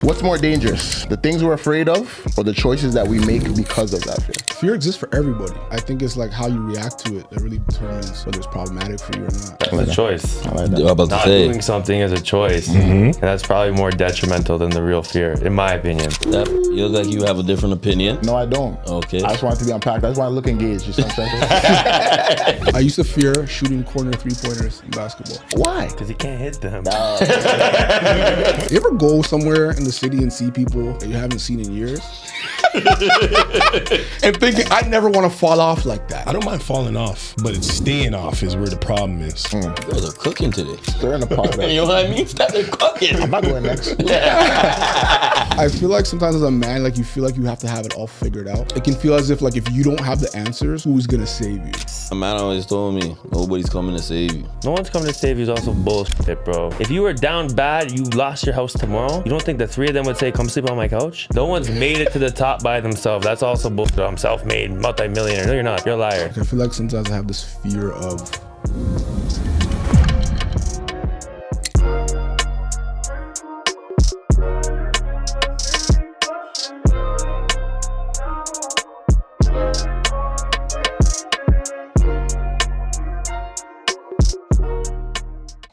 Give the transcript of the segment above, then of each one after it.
What's more dangerous, the things we're afraid of or the choices that we make because of that fear? Fear exists for everybody. I think it's like how you react to it that really determines whether it's problematic for you or not. That's a choice. I like that. I'm about to Not say. doing something is a choice. And that's probably more detrimental than the real fear, in my opinion. Yep. You look like you have a different opinion. No, I don't. Okay. I just want it to be unpacked. I just want to look engaged. You see what I'm saying? I used to fear shooting corner three-pointers in basketball. Why? Because you can't hit them. You ever go somewhere in the city and see people that you haven't seen in years? And thinking, I never want to fall off like that. I don't mind falling off, but it's staying off is where the problem is. You guys are cooking today. They're in the pot. You know what I mean? They're cooking. I'm not going next. I feel like sometimes as a man, like you feel like you have to have it all figured out. It can feel as if like if you don't have the answers, who's gonna save you? A man always told me, nobody's coming to save you. No one's coming to save you is also bullshit, bro. If you were down bad, you lost your house tomorrow, you don't think the three of them would say, come sleep on my couch? No one's made it to the top by themselves. That's also bullshit. I'm self-made, multi-millionaire. No, you're not. You're a liar. Like I feel like sometimes I have this fear of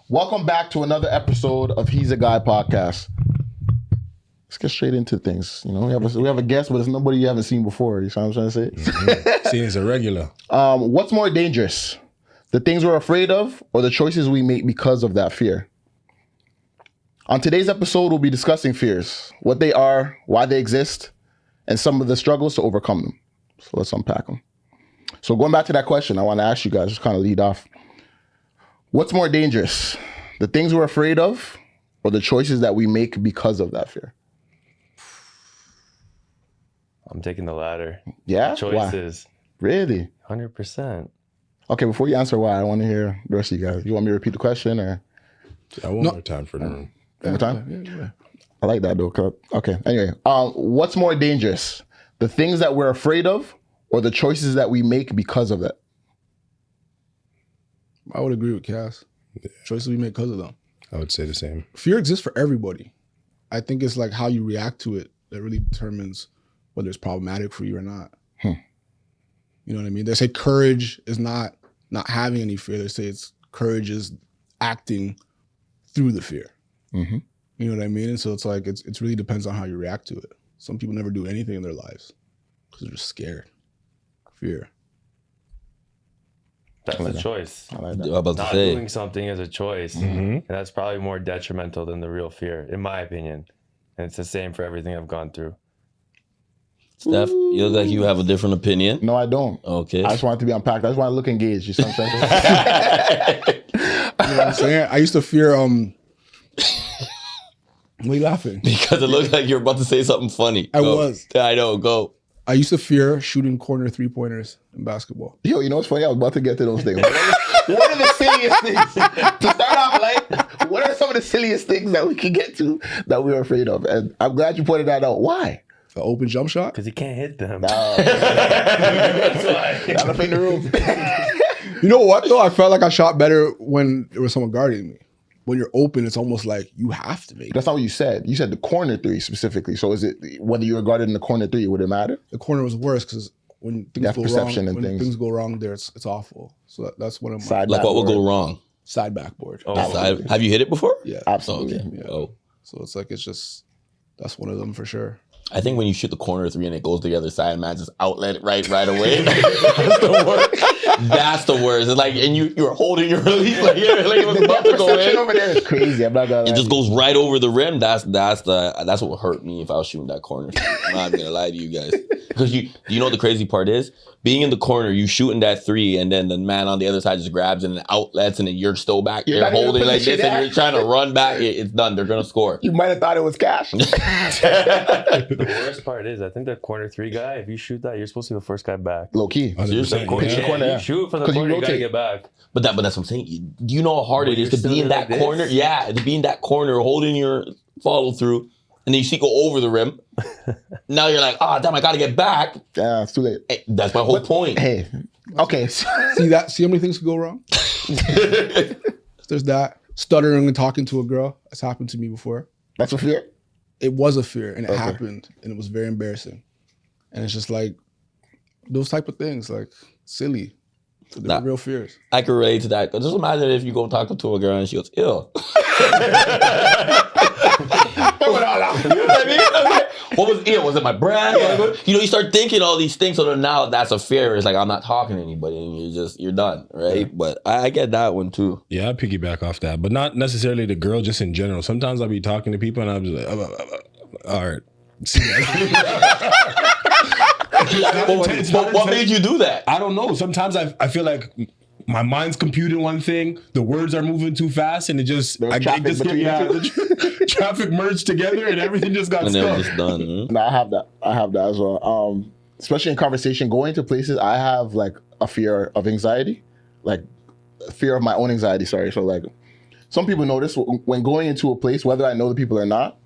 Welcome back to another episode of He's a Guy podcast. Let's get straight into things. You know, we have a guest, but it's nobody you haven't seen before. You know what I'm trying to say? Seen as a regular. What's more dangerous, the things we're afraid of or the choices we make because of that fear? On today's episode, we'll be discussing fears, what they are, why they exist, and some of the struggles to overcome them. So let's unpack them. So going back to that question, I want to ask you guys, just kind of lead off. What's more dangerous, the things we're afraid of or the choices that we make because of that fear? I'm taking the latter. Yeah? Choices. Why? Really? 100%. Okay, before you answer why, I want to hear the rest of you guys. You want me to repeat the question or? One more time for the room. One more time? yeah. I like that though. Okay, anyway. What's more dangerous, the things that we're afraid of or the choices that we make because of that? I would agree with Cass. Choices we make because of them. I would say the same. Fear exists for everybody. I think it's like how you react to it that really determines whether it's problematic for you or not. You know what I mean? They say courage is not having any fear. They say courage is acting through the fear. Mm-hmm. You know what I mean? And so it's like it really depends on how you react to it. Some people never do anything in their lives because they're just scared. Fear. That's a choice. I like that. I'm about to Not say. doing something is a choice. And that's probably more detrimental than the real fear, in my opinion. And it's the same for everything I've gone through. Steph, you look like you have a different opinion. No, I don't. Okay. I just want it to be unpacked. I just want to look engaged. You see what I'm saying? You know what I'm saying? I used to fear why are you laughing? Because it looked like you're about to say something funny. I Go. was. I know, go. I used to fear shooting corner three-pointers in basketball. Yo, you know what's funny? I was about to get to those things. What are the silliest things? To start off, like, what are some of the silliest things that we can get to that we're afraid of? And I'm glad you pointed that out. Why? The open jump shot? Because you can't hit them. That's why. Not in the room. You know what though? I felt like I shot better when there was someone guarding me. When you're open, it's almost like you have to make it. That's not what you said. You said the corner three specifically. So is it whether you were guarded in the corner three, would it matter? The corner was worse because when things That's go perception wrong, and when things. things go wrong there, it's awful. So that's one of my Side Like what would backboard. go wrong? side backboard. Have you hit it before? Yeah. Absolutely. Okay. Yeah. Oh. So it's like that's one of them for sure. I think when you shoot the corner three and it goes to the other side, man, just outlet it right away. That's the worst. That's the worst. It's like, and you're holding your release like it was about to go Perception in. over there is crazy. I'm not gonna lie. It just goes right over the rim. That's what would hurt me if I was shooting that corner. I'm not gonna lie to you guys. Because you know what the crazy part is? Being in the corner, you shooting that three, and then the man on the other side just grabs it and outlets, and then you're still back You're there not even holding putting like shit this, and out. you're trying to run back. It's done. They're gonna score. You might have thought it was cash. The worst part is, I think the corner three guy, if you shoot that, you're supposed to be the first guy back. Low key. 100%. Pitch the corner, You yeah. shoot from the 'Cause you corner, you gotta rotate. get back. But that's what I'm saying. Do you know how hard But it is you're to be still in that like this? corner? Yeah, to be in that corner, holding your follow through, and then you see it go over the rim. Now you're like, damn, I gotta get back. Yeah, it's too late. Hey, that's my whole point. Hey, okay. See how many things could go wrong? There's that. Stuttering and talking to a girl. That's happened to me before. That's a fear? it was a fear and it happened and it was very embarrassing. And it's just like those type of things, like silly. So they're real fears. I can relate to that. Just imagine if you go talk to a girl and she goes, ew. You know what I mean? What was ew? Was it my breath? You know, you start thinking all these things. So then now that's a fear. It's like, I'm not talking to anybody and you're done, right? Yeah. But I get that one too. Yeah, I piggyback off that. But not necessarily the girl, just in general. Sometimes I'll be talking to people and I'm just like, all right. What made you do that? I don't know. Sometimes I feel like my mind's computing one thing, the words are moving too fast, and the traffic merged together, and everything just got stuck. Just done. No, I have that as well. Especially in conversation, going to places, I have like a fear of anxiety, like fear of my own anxiety. Sorry. So like, some people notice when going into a place, whether I know the people or not,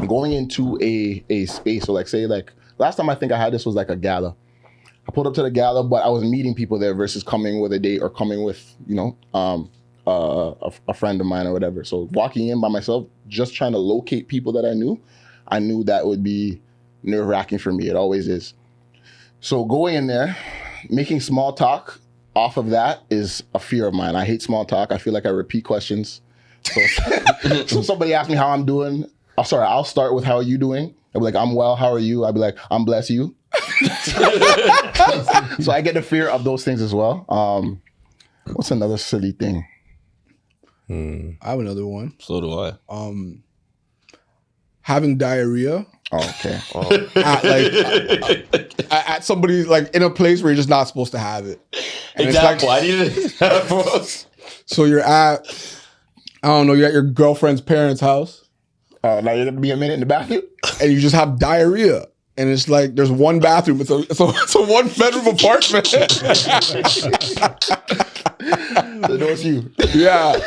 going into a space. So like, say like. Last time I think I had this was like a gala. I pulled up to the gala, but I was meeting people there versus coming with a date or coming with, you know, a friend of mine or whatever. So walking in by myself, just trying to locate people that I knew that would be nerve-wracking for me. It always is. So going in there, making small talk off of that is a fear of mine. I hate small talk. I feel like I repeat questions. So somebody asks me how I'm doing. Oh, sorry, I'll start with how are you doing? I'll be like, I'm well, how are you? I'll be like, I'm bless you. So I get the fear of those things as well. What's another silly thing? I have another one. So do I. Having diarrhea. Oh, okay. At somebody, like in a place where you're just not supposed to have it. And example, I need an example. So you're at your girlfriend's parents' house. Now you're gonna be a minute in the bathroom, and you just have diarrhea, and it's like there's one bathroom. It's a 1 bedroom apartment. So no, it's you. Yeah.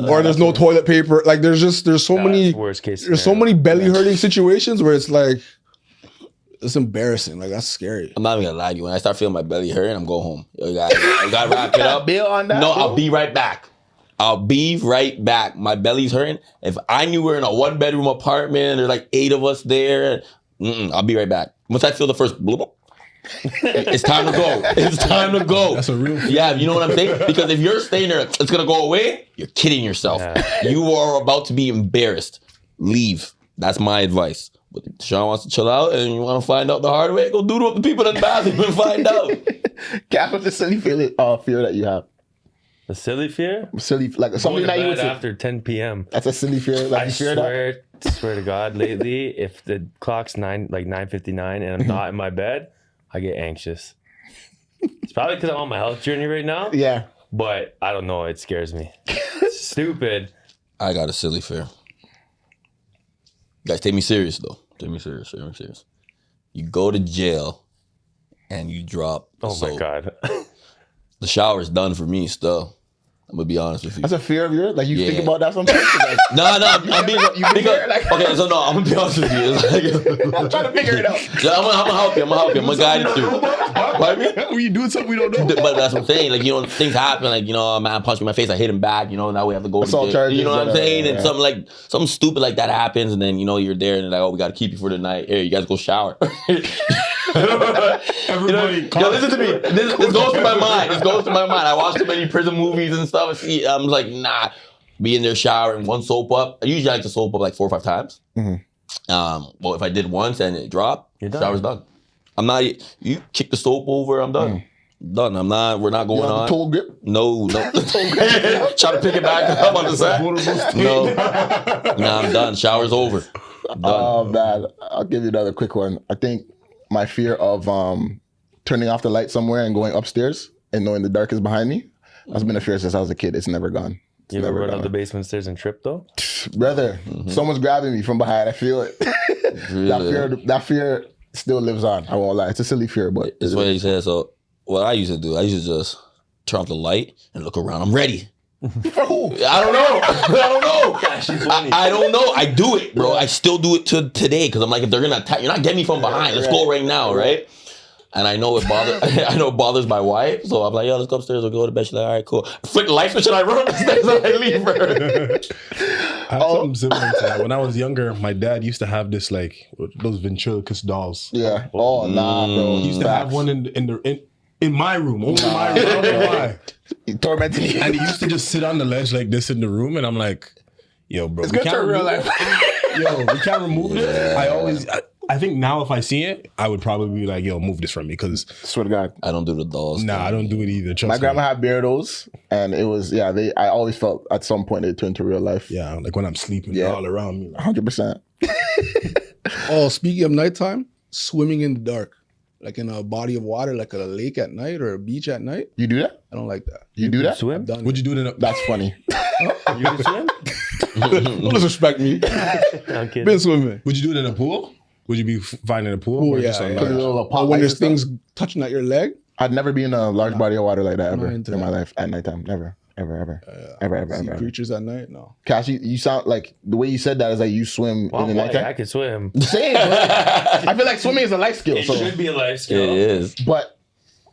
Or there's no toilet paper. Like there's so many worst case there's so many belly hurting situations where it's like it's embarrassing. Like that's scary. I'm not even gonna lie to you. When I start feeling my belly hurting, I'm going home. I gotta wrap it up. Bill on that. No, I'll be right back. I'll be right back. My belly's hurting. If I knew we were in a 1 bedroom apartment, there's like 8 of us there, I'll be right back. Once I feel the first bloop, it's time to go. It's time to go. That's a real fear. Yeah, you know what I'm saying? Because if you're staying there, it's gonna go away, you're kidding yourself. Yeah. You are about to be embarrassed. Leave. That's my advice. But if Sean wants to chill out and you want to find out the hard way, go doodle up the people in the bathroom and find out. Cap, what's the silly fear that you have? A silly fear? Silly, like something that you would say after 10 p.m. That's a silly fear. Like I swear to God, lately, if the clock's 9:59 and I'm not in my bed, I get anxious. It's probably because I'm on my health journey right now. Yeah. But I don't know. It scares me. It's stupid. I got a silly fear. You guys take me serious, though. Take me serious. You go to jail and you drop the soap. My God. The shower's done for me still. I'm gonna be honest with you. That's a fear of yours? Like you think about that sometimes? Like, no, I'm being okay, so no, I'm gonna be honest with you. Like, I'm trying to figure it out. Yeah, I'm gonna help you. I'm gonna guide you through. What I mean? When you doing something we don't know. But that's what I'm saying. Like, you know, things happen. Like, you know, a man punched me in my face. I hit him back. You know, now we have to go to jail. You know what I'm saying? And something stupid like that happens, and then you know you're there, and they're like, oh, we gotta keep you for the night. Here, you guys go shower. Everybody, yo, listen to me. This goes to my mind. I watch too many prison movies and stuff. I'm like, nah. Be in there showering, one soap up. I usually like to soap up like 4 or 5 times. Mm-hmm. Well, if I did once and it dropped, shower's done. I'm not. You kick the soap over. I'm done. Done. I'm not. We're not going on. Toe grip? No. Try to pick it back up on the side. No. Nah, I'm done. Shower's over. Done. Oh man, I'll give you another quick one. I think my fear of turning off the light somewhere and going upstairs and knowing the dark is behind me. That's been a fear since I was a kid. It's never gone. You ever run up the basement stairs and trip though? Brother, someone's grabbing me from behind. I feel it. Really? That fear still lives on. I won't lie. It's a silly fear, but it's what he said. So what I used to do, I used to just turn off the light and look around. I'm ready. For who? I don't know. Gosh, I don't know. I do it, bro. I still do it to today because I'm like, if they're gonna attack, you're not getting me from behind. Let's go right now, right? And I know it bothers my wife, so I'm like, yo, let's go upstairs or go to bed. She's like, all right, cool. Flick the light switch and I run upstairs and I leave her. I have something similar to that. When I was younger, my dad used to have this like those ventriloquist dolls. Yeah. Oh, nah, bro. He used to have one in my room, only my room. I don't know why. He tormented you. And he used to just sit on the ledge like this in the room, and I'm like, yo, bro, It's good to real life. Yo, we can't remove this. I think now if I see it, I would probably be like, yo, move this from me, because Swear to God. I don't do the dolls. nah, I don't do it either. Trust My me. grandma had Beardos, and it was, I always felt at some point they turned to real life. Yeah, like when I'm sleeping, Yeah. they're all around me. 100%. Oh, speaking of nighttime, swimming in the dark, like in a body of water, like at a lake at night or a beach at night. You do that? I don't like that. You do that? Swim? Done. Would you do it in a... That's funny. You can swim? Don't disrespect me. I'm kidding. Been swimming. Would you do it in a pool? Would you be fine in a pool? Pool, or yeah, just on yeah. land? Or when there's things touching at your leg. I'd never be in a large body of water like that ever into in my that. life at nighttime. Never. Ever. See creatures at night. No. Cash, you sound like the way you said that is like you swim Well, in the I'm white, nighttime. I can swim. Same, bro. I feel like swimming is a life skill. It So, should be a life It skill. is. but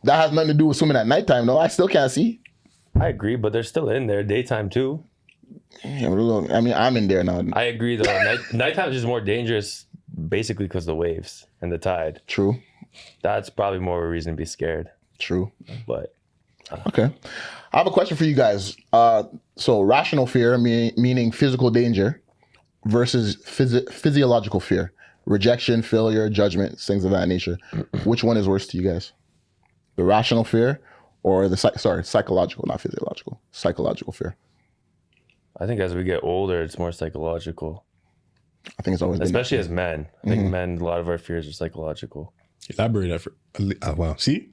that has nothing to do with swimming at nighttime. No, I still can't see. I agree, but they're still in there daytime too. Yeah, but look, I mean, I'm in there now. I agree though. Nighttime is just more dangerous, basically because the waves and the tide. True. That's probably more of a reason to be scared. True. But Okay. I have a question for you guys. So rational fear, meaning physical danger, versus physiological fear, rejection, failure, judgment, things of that nature. Which one is worse to you guys? The rational fear or the psychological, not physiological, psychological fear? I think as we get older, it's more psychological, I think it's always been especially as men. I think men, a lot of our fears are psychological. Elaborate that for... wow, see?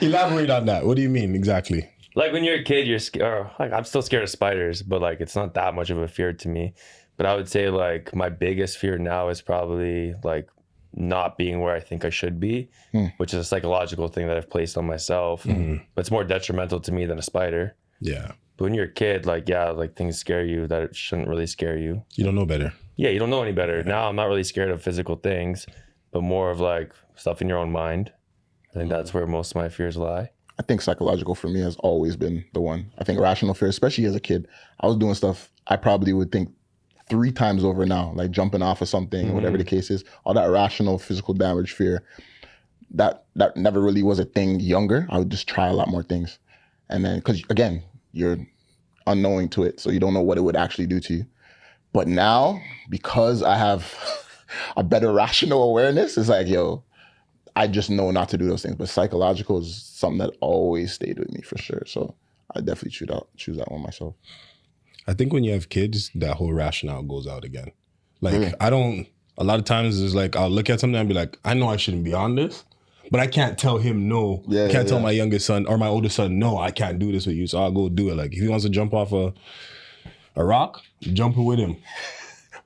Elaborate on that. What do you mean exactly? Like when you're a kid, you're scared. Like I'm still scared of spiders, but like it's not that much of a fear to me. But I would say like my biggest fear now is probably like not being where I think I should be, which is a psychological thing that I've placed on myself. But it's more detrimental to me than a spider. Yeah. But when you're a kid, like yeah, like things scare you that it shouldn't really scare you. You don't know better. Yeah, you don't know any better. Now I'm not really scared of physical things, but more of like stuff in your own mind. I think that's where most of my fears lie. I think psychological for me has always been the one. I think rational fear, especially as a kid, I was doing stuff I probably would think 3 times over now, like jumping off of something, whatever the case is. All that rational physical damage fear, that never really was a thing younger. I would just try a lot more things. And then, because again, you're unknowing to it, so you don't know what it would actually do to you. But now, because I have a better rational awareness, it's like, yo, I just know not to do those things. But psychological is something that always stayed with me for sure. So I definitely choose that one myself. I think when you have kids, that whole rationale goes out again. Like, a lot of times it's like, I'll look at something and be like, I know I shouldn't be on this, but I can't tell him no. I can't tell my youngest son or my oldest son, no, I can't do this with you. So I'll go do it. Like, if he wants to jump off a rock, jumping with him.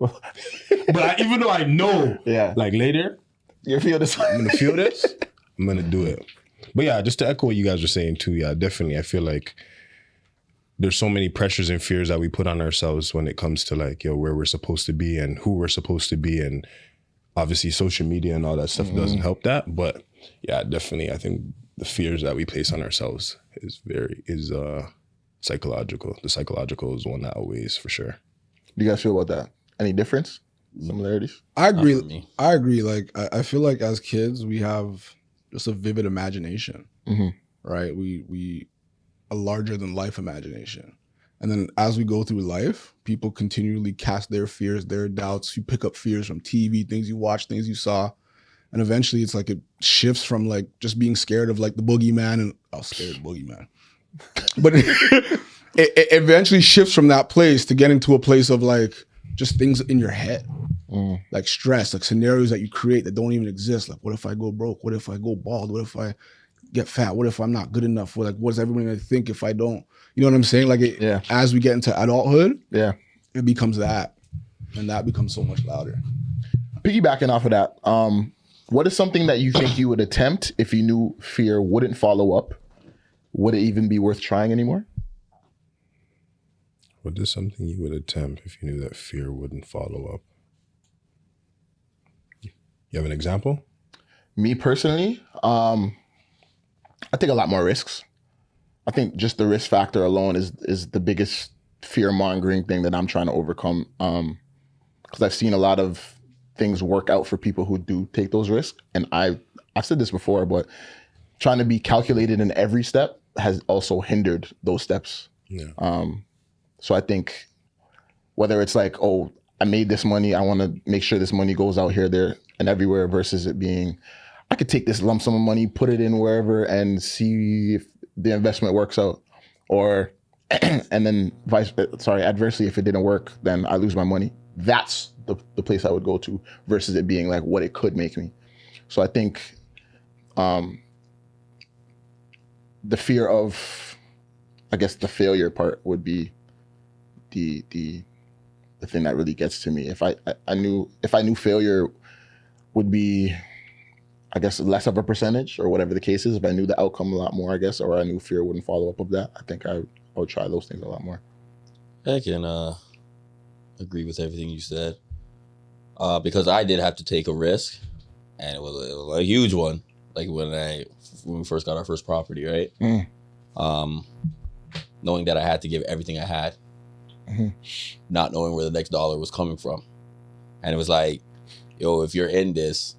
But even though I know, like later, You feel this? I'm going to feel this, I'm going to do it. But yeah, just to echo what you guys were saying too, yeah, definitely. I feel like there's so many pressures and fears that we put on ourselves when it comes to like, yo, where we're supposed to be and who we're supposed to be. And obviously social media and all that stuff doesn't help that. But yeah, definitely. I think the fears that we place on ourselves is psychological. The psychological is one that always, for sure. Do you guys feel about that? Any difference? Similarities? I agree. Not for me. I agree. Like I feel like as kids we have just a vivid imagination, right? We a larger than life imagination, and then as we go through life, people continually cast their fears, their doubts. You pick up fears from TV, things you watch, things you saw, and eventually it's like it shifts from like just being scared of like the boogeyman, and I was scared of the boogeyman, but it eventually shifts from that place to getting to a place of like just things in your head, like stress, like scenarios that you create that don't even exist. Like, what if I go broke? What if I go bald? What if I get fat? What if I'm not good enough? Like, what's everybody gonna think if I don't? You know what I'm saying? Like, as we get into adulthood, it becomes that, and that becomes so much louder. Piggybacking off of that, what is something that you think you would attempt if you knew fear wouldn't follow up? Would it even be worth trying anymore? What is something you would attempt if you knew that fear wouldn't follow up? You have an example? Me Me personally, I take a lot more risks. I think just the risk factor alone is the biggest fear mongering thing that I'm trying to overcome. Because I've seen a lot of things work out for people who do take those risks, and I've said this before, but trying to be calculated in every step has also hindered those steps. Yeah. So I think whether it's like, oh, I made this money, I want to make sure this money goes out here, there, and everywhere, versus it being, I could take this lump sum of money, put it in wherever, and see if the investment works out, or and then adversely, if it didn't work, then I lose my money. That's the place I would go to, versus it being like what it could make me. So I think the fear of, I guess, the failure part would be the thing that really gets to me. If I knew failure would be, I guess, less of a percentage or whatever the case is, if I knew the outcome a lot more, I guess, or I knew fear wouldn't follow up of that, I think I would try those things a lot more. I can agree with everything you said, because I did have to take a risk, and it was a huge one. Like when we first got our first property, right? Knowing that I had to give everything I had, not knowing where the next dollar was coming from, and it was like, yo, if you're in this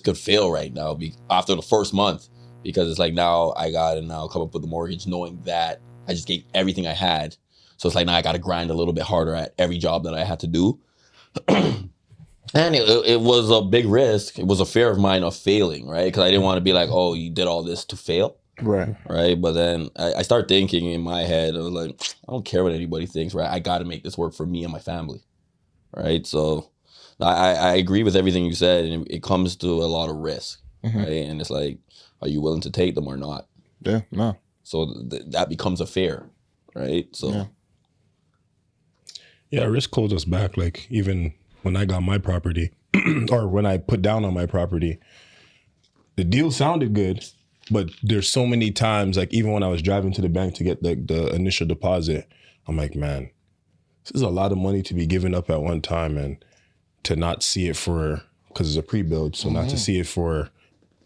could fail right now after the first month, because it's like now I gotta come up with the mortgage, knowing that I just gave everything I had. So it's like now I gotta grind a little bit harder at every job that I had to do. And it was a big risk. It was a fear of mine of failing, right? Because I didn't want to be like, oh, you did all this to fail. Right. But then I started thinking in my head, I was like, I don't care what anybody thinks, right? I got to make this work for me and my family, right? So I agree with everything you said, and it comes to a lot of risk, right? And it's like, are you willing to take them or not? Yeah, no. So that becomes a fear, right? So yeah, risk holds us back. Like even when I got my property or when I put down on my property, the deal sounded good, but there's so many times, like even when I was driving to the bank to get the initial deposit, I'm like, man, this is a lot of money to be given up at one time, and to not see it for, because it's a pre-build, so not to see it for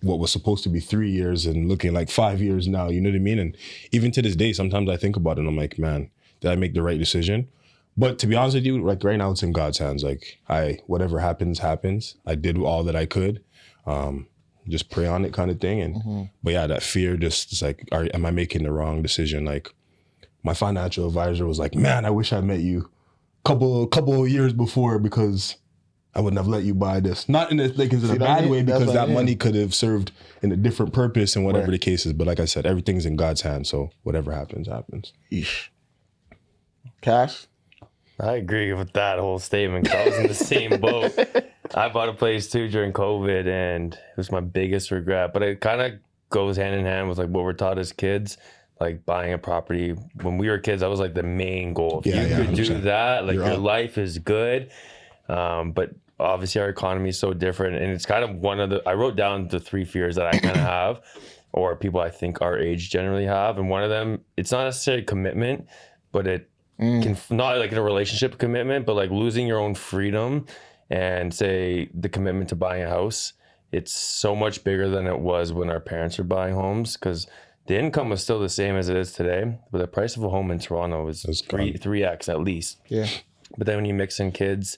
what was supposed to be 3 years and looking like 5 years now, you know what I mean? And even to this day, sometimes I think about it and I'm like, man, did I make the right decision? But to be honest with you, like right now it's in God's hands. Like whatever happens, happens. I did all that I could. Just pray on it kind of thing. And but yeah, that fear just is like, am I making the wrong decision? Like my financial advisor was like, man, I wish I met you couple of years before, because I wouldn't have let you buy this. Not in a bad way, because that money could have served in a different purpose and whatever the case is. But like I said, everything's in God's hands. So whatever happens, happens. Eesh. Cash? I agree with that whole statement, 'cause I was in the same boat. I bought a place too during COVID, and it was my biggest regret. But it kind of goes hand in hand with like what we're taught as kids, like buying a property. When we were kids, that was like the main goal. If you could do that, like your life is good. But obviously our economy is so different, and it's kind of I wrote down the 3 fears that I kind of have, or people I think our age generally have. And one of them, it's not necessarily commitment, but it can, not like a relationship commitment, but like losing your own freedom, and say the commitment to buying a house. It's so much bigger than it was when our parents were buying homes, because the income was still the same as it is today, but the price of a home in Toronto is 3x at least. Yeah. But then when you mix in kids,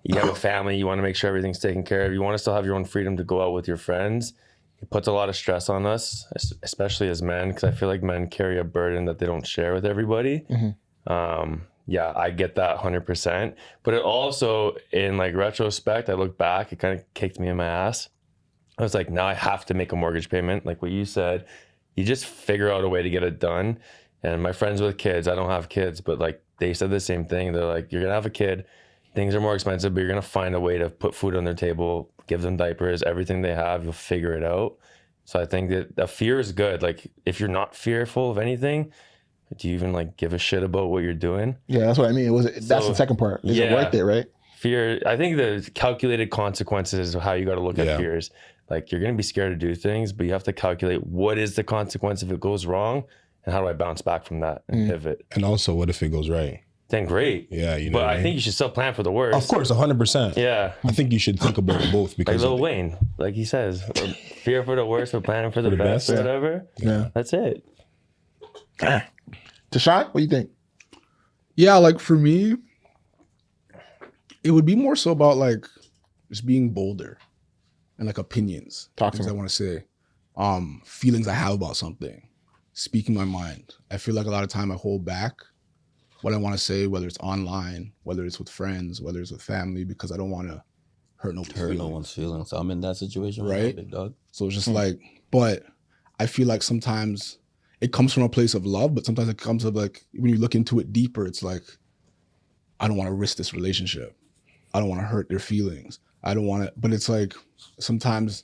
you have a family, you want to make sure everything's taken care of. You want to still have your own freedom to go out with your friends. It puts a lot of stress on us, especially as men, because I feel like men carry a burden that they don't share with everybody. Yeah, I get that 100%. But it also, in like retrospect, I look back, it kind of kicked me in my ass. I was like, now I have to make a mortgage payment. Like what you said, you just figure out a way to get it done. And my friends with kids, I don't have kids, but like they said the same thing. They're like, you're gonna have a kid, things are more expensive, but you're gonna find a way to put food on their table, give them diapers, everything they have, you'll figure it out. So I think that the fear is good. Like if you're not fearful of anything, do you even like give a shit about what you're doing? Yeah, that's what I mean. That's the second part. Is it worth it, right? Fear, I think the calculated consequences is how you got to look at fears. Like you're going to be scared to do things, but you have to calculate what is the consequence if it goes wrong, and how do I bounce back from that and pivot? And also, what if it goes right? Then great. Yeah, you know. But I think you should still plan for the worst. Of course, 100%. Yeah. I think you should think about both, because like Lil Wayne, like he says, fear for the worst, but planning for the best or whatever. Yeah. That's it. Tychon, what do you think? Yeah, like for me, it would be more so about like just being bolder and like opinions, Talk to things me. I want to say, feelings I have about something, speaking my mind. I feel like a lot of time I hold back what I want to say, whether it's online, whether it's with friends, whether it's with family, because I don't want to hurt no one's feelings. So I'm in that situation, Right. Big dog. So it's just like, but I feel like sometimes it comes from a place of love, but sometimes it comes of like, when you look into it deeper, it's like, I don't want to risk this relationship. I don't want to hurt their feelings. I don't want to, but it's like, sometimes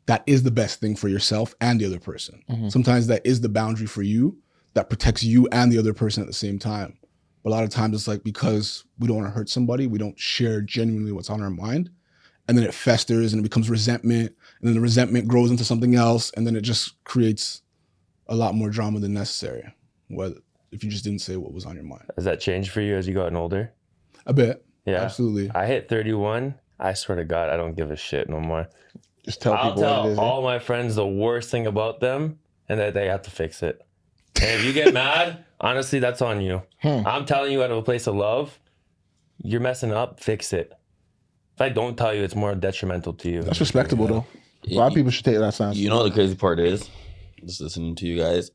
that is the best thing for yourself and the other person. Sometimes that is the boundary for you that protects you and the other person at the same time. But a lot of times it's like, because we don't want to hurt somebody, we don't share genuinely what's on our mind. And then it festers and it becomes resentment. And then the resentment grows into something else. And then it just creates a lot more drama than necessary. If you just didn't say what was on your mind. Has that changed for you as you gotten older? A bit. Yeah. Absolutely. I hit 31. I swear to God, I don't give a shit no more. Just tell I'll people what it tell is. all my friends the worst thing about them and that they have to fix it. And if you get mad, honestly, that's on you. I'm telling you out of a place of love, you're messing up, fix it. If I don't tell you, it's more detrimental to you. That's respectable, though. A lot of people should take that stance. You know what the crazy part is? Just listening to you guys.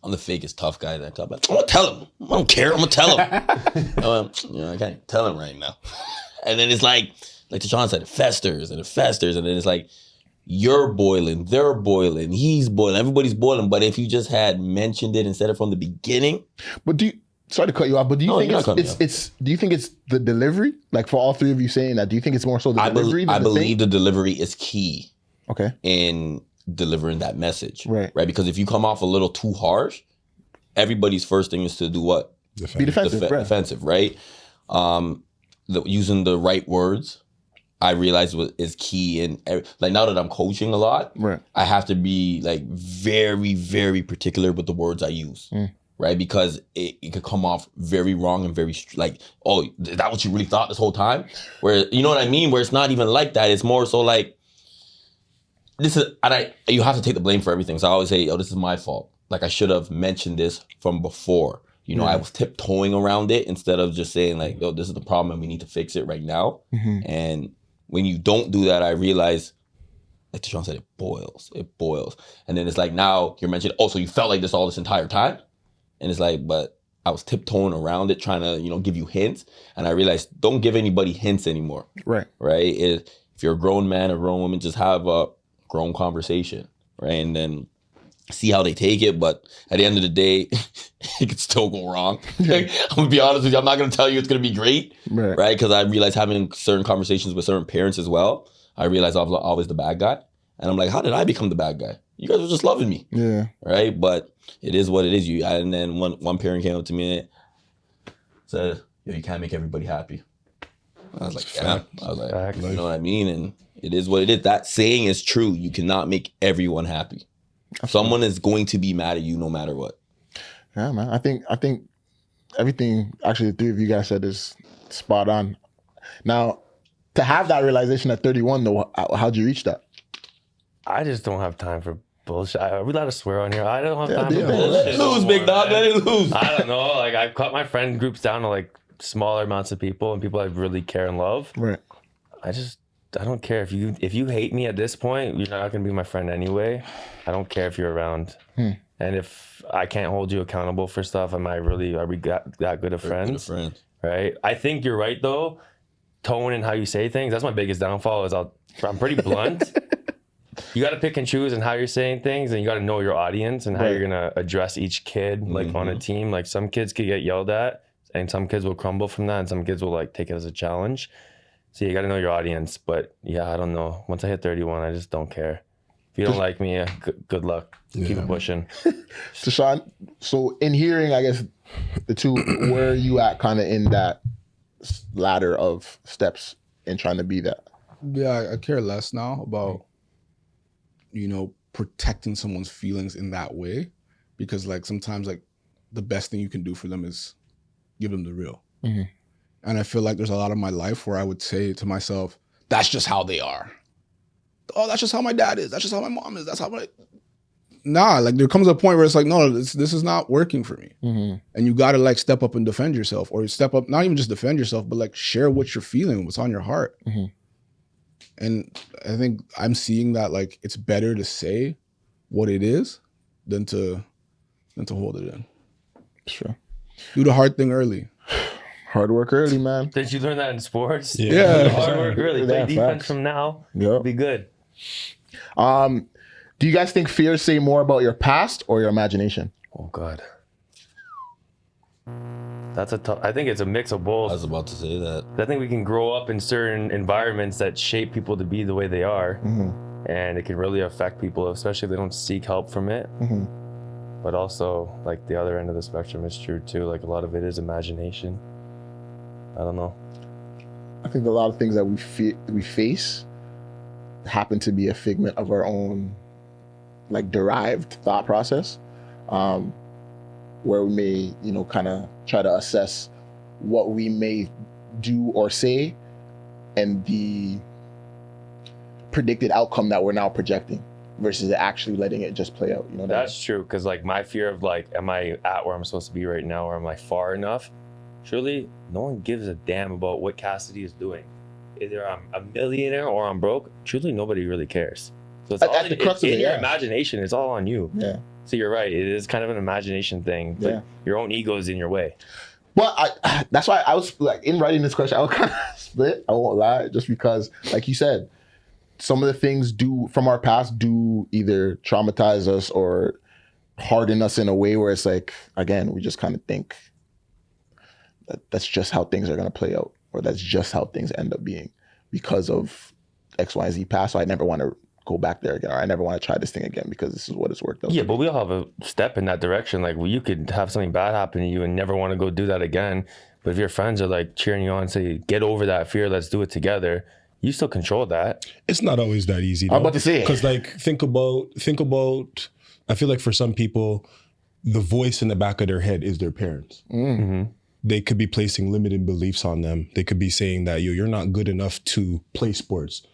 I'm the fakest tough guy that I'm gonna tell him. I don't care. I'm gonna tell him. I can't tell him right now. And then it's like Tychon said, it festers and it festers, and then it's like you're boiling, they're boiling, he's boiling, everybody's boiling. But if you just had mentioned it instead of from the beginning, But sorry to cut you off, but do you think you're not cutting me it's do you think it's the delivery? Like for all three of you saying that, do you think it's more so the delivery? I than the believe thing? the delivery is key Okay. in delivering that message, Right. Because if you come off a little too harsh, everybody's first thing is to do what? Be defensive, right? Defensive, right? Using the right words, I realize is key. And like now that I'm coaching a lot, Right. I have to be like very, very particular with the words I use, right? Because it could come off very wrong and very like, oh, is that what you really thought this whole time? Where, you know what I mean? Where it's not even like that. It's more so like, you have to take the blame for everything. So I always say, this is my fault. Like I should have mentioned this from before. I was tiptoeing around it instead of just saying like, this is the problem and we need to fix it right now. And when you don't do that, I realize, like Tychon said, it boils. And then it's like, now you're mentioning, so you felt like this all this entire time? And it's like, but I was tiptoeing around it, trying to, give you hints. And I realized, don't give anybody hints anymore. Right. Right? If you're a grown man or grown woman, just have a grown conversation, right? And then see how they take it. But at the end of the day, it could still go wrong. Like, I'm gonna be honest with you, I'm not gonna tell you it's gonna be great, right? Because I realize having certain conversations with certain parents as well, I realize I was always the bad guy. And I'm like, how did I become the bad guy? You guys were just loving me. Yeah. Right? But it is what it is. And then one parent came up to me and said, you can't make everybody happy. I was like, damn. I was like, you know what I mean? And it is what it is. That saying is true. You cannot make everyone happy. Someone is going to be mad at you no matter what. Yeah, man. I think everything actually the three of you guys said is spot on. Now, to have that realization at 31, though, how'd you reach that? I just don't have time for bullshit. Are we allowed to swear on here? I don't have time for bullshit. Let it lose, big dog. Let it lose. I don't know. Like I've cut my friend groups down to like smaller amounts of people and people I really care and love. Right. I don't care if you hate me at this point, you're not gonna be my friend anyway. I don't care if you're around. And if I can't hold you accountable for stuff, are we that good of friends? Right? I think you're right though. Tone and how you say things, that's my biggest downfall is I'm pretty blunt. You got to pick and choose in how you're saying things, and you got to know your audience and how you're going to address each kid like on a team. Like some kids could get yelled at and some kids will crumble from that and some kids will like take it as a challenge. So you got to know your audience. But yeah, I don't know. Once I hit 31, I just don't care. If you don't like me, good luck. Keep it pushing. Tychon, so in hearing, I guess, the two, where are you at kind of in that ladder of steps in trying to be that? Yeah, I care less now about, protecting someone's feelings in that way. Because like sometimes like the best thing you can do for them is give them the real. And I feel like there's a lot of my life where I would say to myself, that's just how they are. Oh, that's just how my dad is. That's just how my mom is. That's how nah, like there comes a point where it's like, no, this is not working for me. Mm-hmm. And you got to like step up and defend yourself, or step up, not even just defend yourself, but like share what you're feeling, what's on your heart. Mm-hmm. And I think I'm seeing that like it's better to say what it is than to hold it in. Sure. Do the hard thing early. Hard work early, man. Did you learn that in sports? Yeah. Hard work early. Play Yeah, defense facts. from now. Yep. Be good. Do you guys think fears say more about your past or your imagination? Oh God. That's a tough. I think it's a mix of both. I was about to say that. I think we can grow up in certain environments that shape people to be the way they are, and it can really affect people, especially if they don't seek help from it. But also, like the other end of the spectrum is true too. Like a lot of it is imagination. I don't know. I think a lot of things that we face happen to be a figment of our own, like, derived thought process, where we may, kind of try to assess what we may do or say and the predicted outcome that we're now projecting versus actually letting it just play out. You know what I mean? That's true, because like my fear of like, am I at where I'm supposed to be right now, or am I far enough? Truly, no one gives a damn about what Cassidy is doing. Either I'm a millionaire or I'm broke. Truly, nobody really cares. So it's At the crux of it, your yeah. imagination. It's all on you. Yeah. So you're right. It is kind of an imagination thing. But Yeah. your own ego is in your way. Well, that's why I was like, in writing this question, I was kind of split. I won't lie, just because, like you said, some of the things from our past do either traumatize us or harden us in a way where it's like, again, we just kind of think that's just how things are going to play out, or that's just how things end up being because of X, Y, Z past. So I never want to go back there again, or I never want to try this thing again because this is what it's worked out. Yeah, but we all have a step in that direction. Like, you could have something bad happen to you and never want to go do that again. But if your friends are like cheering you on and say, get over that fear, let's do it together, you still control that. It's not always that easy. I'm about to say. Because like, think about, I feel like for some people, the voice in the back of their head is their parents. They could be placing limited beliefs on them. They could be saying that, you're not good enough to play sports.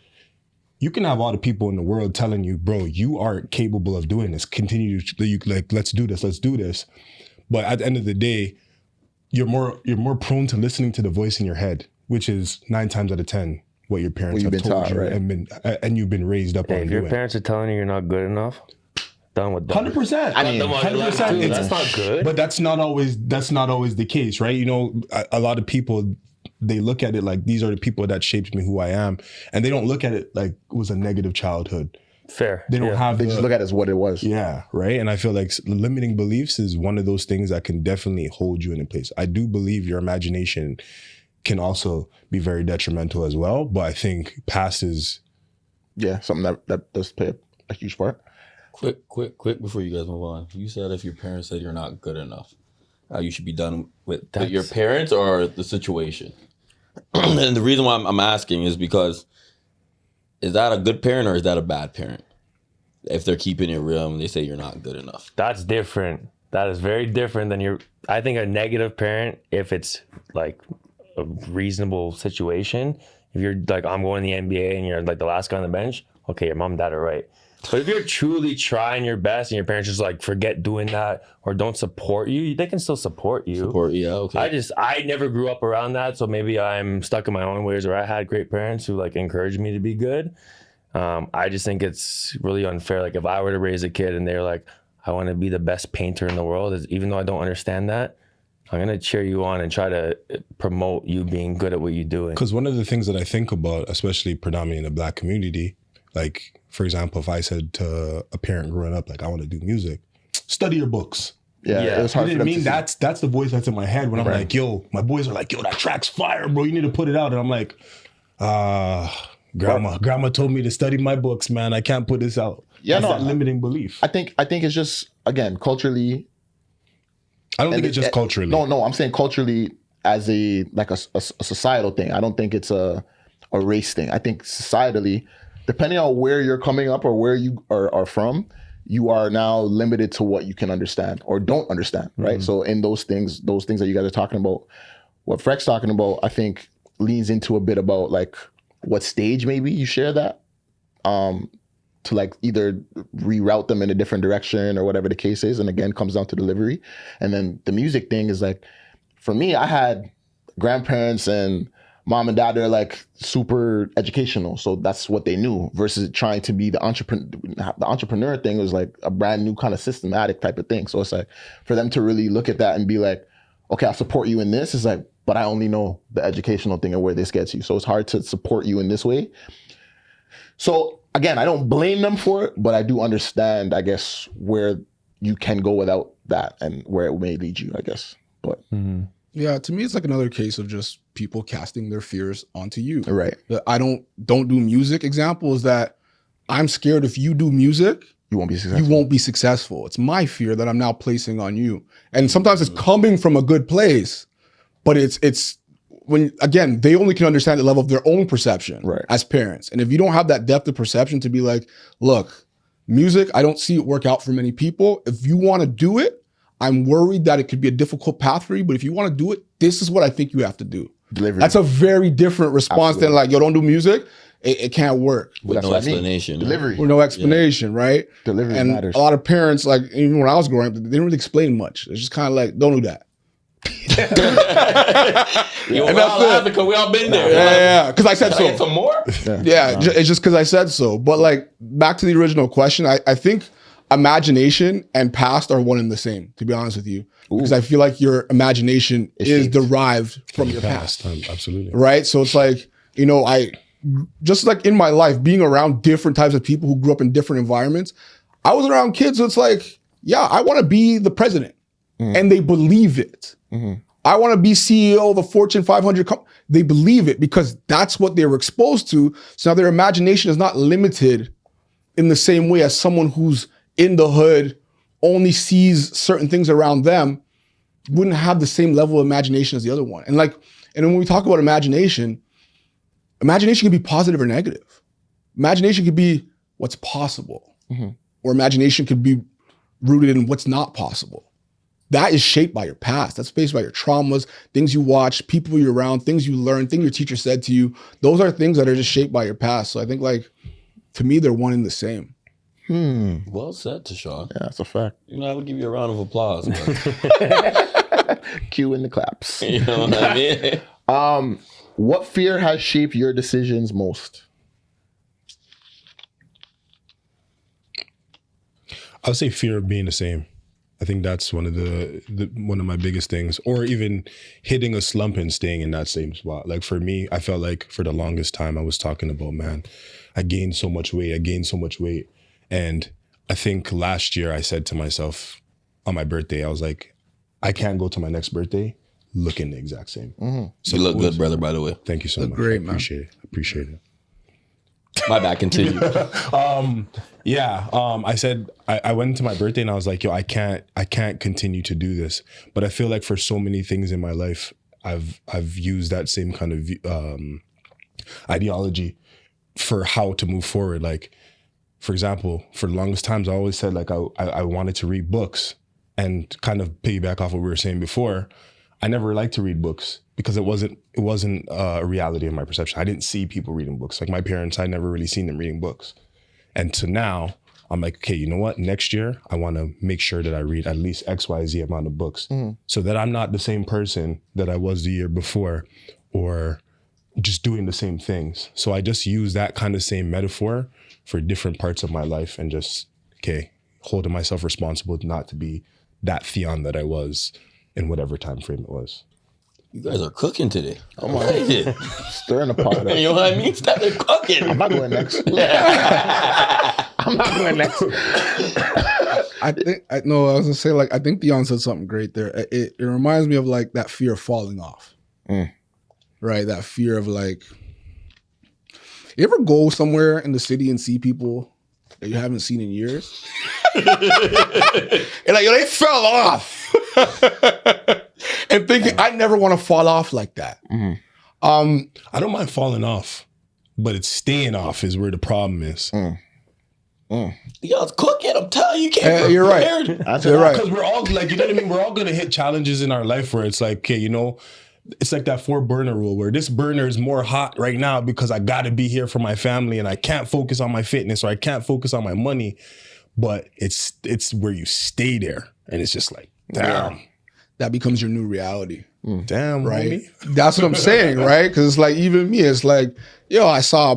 You can have all the people in the world telling you, bro, you aren't capable of doing this. Continue to, let's do this. But at the end of the day, you're more prone to listening to the voice in your head, which is 9 times out of 10 what your parents have told you, right? and you've been raised up on If doing. your parents are telling you you're not good enough, done with that. 100%. I mean, 100%. That's not good. But that's not always the case, right? A lot of people, they look at it like, these are the people that shaped me who I am, and they don't look at it like it was a negative childhood. Fair. They don't have They just look at it as what it was. Yeah, right. And I feel like limiting beliefs is one of those things that can definitely hold you in a place. I do believe your imagination can also be very detrimental as well, but I think past is something that does play a huge part. Quick before you guys move on. You said if your parents said you're not good enough, you should be done with your parents or the situation. And the reason why I'm asking is because, is that a good parent or is that a bad parent? If they're keeping it real and they say you're not good enough. That's different. That is very different than I think a negative parent, if it's like a reasonable situation, if you're like, I'm going to the NBA and you're like the last guy on the bench, okay, your mom and dad are right. But if you're truly trying your best and your parents just like forget doing that or don't support you, they can still support you. Okay. I never grew up around that, so maybe I'm stuck in my own ways where I had great parents who like encouraged me to be good. I just think it's really unfair. Like if I were to raise a kid and they're like, I want to be the best painter in the world, even though I don't understand that, I'm going to cheer you on and try to promote you being good at what you're doing. because one of the things that I think about, especially predominantly in the Black community, like, for example, if I said to a parent growing up, like, I want to do music, study your books. Yeah, it was hard You for know what them I mean? to see. That's the voice that's in my head when I'm Right. like, yo, my boys are like, yo, that track's fire, bro. You need to put it out. And I'm like, grandma told me to study my books, man. I can't put this out. Yeah, That's no, that limiting belief. I think it's just, again, culturally. I don't think it's just culturally. No, I'm saying culturally as a societal thing. I don't think it's a race thing. I think societally, depending on where you're coming up or where you are from, you are now limited to what you can understand or don't understand, right? So in those things that you guys are talking about, what Freck's talking about, I think leans into a bit about like what stage maybe you share that. to like either reroute them in a different direction or whatever the case is. And again, comes down to delivery. And then the music thing is like, for me, I had grandparents and mom and dad, they're like super educational. So that's what they knew versus trying to be the entrepreneur. The entrepreneur thing was like a brand new kind of systematic type of thing. So it's like for them to really look at that and be like, okay, I'll support you in this. It's like, but I only know the educational thing and where this gets you. So it's hard to support you in this way. So again, I don't blame them for it, but I do understand, I guess, where you can go without that and where it may lead you, I guess. But Yeah, to me, it's like another case of just people casting their fears onto you. right, The I don't do music example is that I'm scared if you do music, you won't be successful. you won't be successful. It's my fear that I'm now placing on you. And sometimes it's coming from a good place, but it's when, again, they only can understand the level of their own perception Right. as parents. And if you don't have that depth of perception to be like, look, music, I don't see it work out for many people. If you want to do it, I'm worried that it could be a difficult path for you, but if you want to do it, this is what I think you have to do. Delivery. That's a very different response Absolutely. than like, yo, don't do music. It can't work. With That's no what I mean. explanation. Delivery. With no explanation, right? Delivery And matters. a lot of parents, like even when I was growing up, they didn't really explain much. It's just kind of like, don't do that. Yo, And we that's all it. laughing because we all been there. Yeah, because I said Can I get so. some more? It's just because I said so. But like back to the original question, I think imagination and past are one and the same, to be honest with you. Because I feel like your imagination is shaped. derived from your past. Absolutely. Right? So it's like, you know, I just like in my life, being around different types of people who grew up in different environments, I was around kids, so it's like, yeah, I want to be the president. And they believe it. I want to be CEO of a Fortune 500 company. They believe it because that's what they were exposed to. So now their imagination is not limited in the same way as someone who's in the hood, only sees certain things around them, wouldn't have the same level of imagination as the other one. And when we talk about imagination can be positive or negative. Imagination could be what's possible, or imagination could be rooted in what's not possible. That is shaped by your past. That's based by your traumas, things you watch, people you're around, things you learn, things your teacher said to you. Those are things that are just shaped by your past. So I think like, to me, they're one and the same. Well said, Tychon. Yeah, that's a fact. You know, I would give you a round of applause. But, Cue in the claps. you know what I mean? What fear has shaped your decisions most? I would say fear of being the same. I think that's one of one of my biggest things, or even hitting a slump and staying in that same spot. Like for me, I felt like for the longest time I was talking about, man, I gained so much weight. And I think last year I said to myself on my birthday, I was like, I can't go to my next birthday looking the exact same. You look good, brother, by the way. Thank you so much. great, I man. appreciate it. My bad, continue. I said I went into my birthday and I was like, yo, I can't continue to do this. But I feel like for so many things in my life, I've used that same kind of ideology for how to move forward. Like, for example, for the longest times, I always said like I wanted to read books, and kind of piggyback off what we were saying before. I never liked to read books because it wasn't a reality in my perception. I didn't see people reading books. Like my parents, I never really seen them reading books. And to now, I'm like, okay, you know what? Next year, I want to make sure that I read at least X, Y, Z amount of books so that I'm not the same person that I was the year before or just doing the same things. So I just use that kind of same metaphor for different parts of my life and just, okay, holding myself responsible not to be that Theon that I was in whatever time frame it was. You guys are cooking today. Come on. Stirring the pot up. You know what I mean? Started cooking. I'm not going next. I'm not going next. I was gonna say, like, I think Dion said something great there. It reminds me of like that fear of falling off. Right? That fear of like, you ever go somewhere in the city and see people that you haven't seen in years? And like, yo, they fell off. And thinking, I never want to fall off like that. I don't mind falling off, but it's staying off is where the problem is. Y'all's cooking. I'm telling you, can't You're right. That's You're right. Because we're all like, you know what I mean? We're all going to hit challenges in our life where it's like, okay, you know, it's like that 4-burner rule where this burner is more hot right now because I got to be here for my family and I can't focus on my fitness or I can't focus on my money. But it's where you stay there. And it's just like, damn. That becomes your new reality. Damn, Right. homie. That's what I'm saying, right? Because it's like, even me, it's like, yo, I saw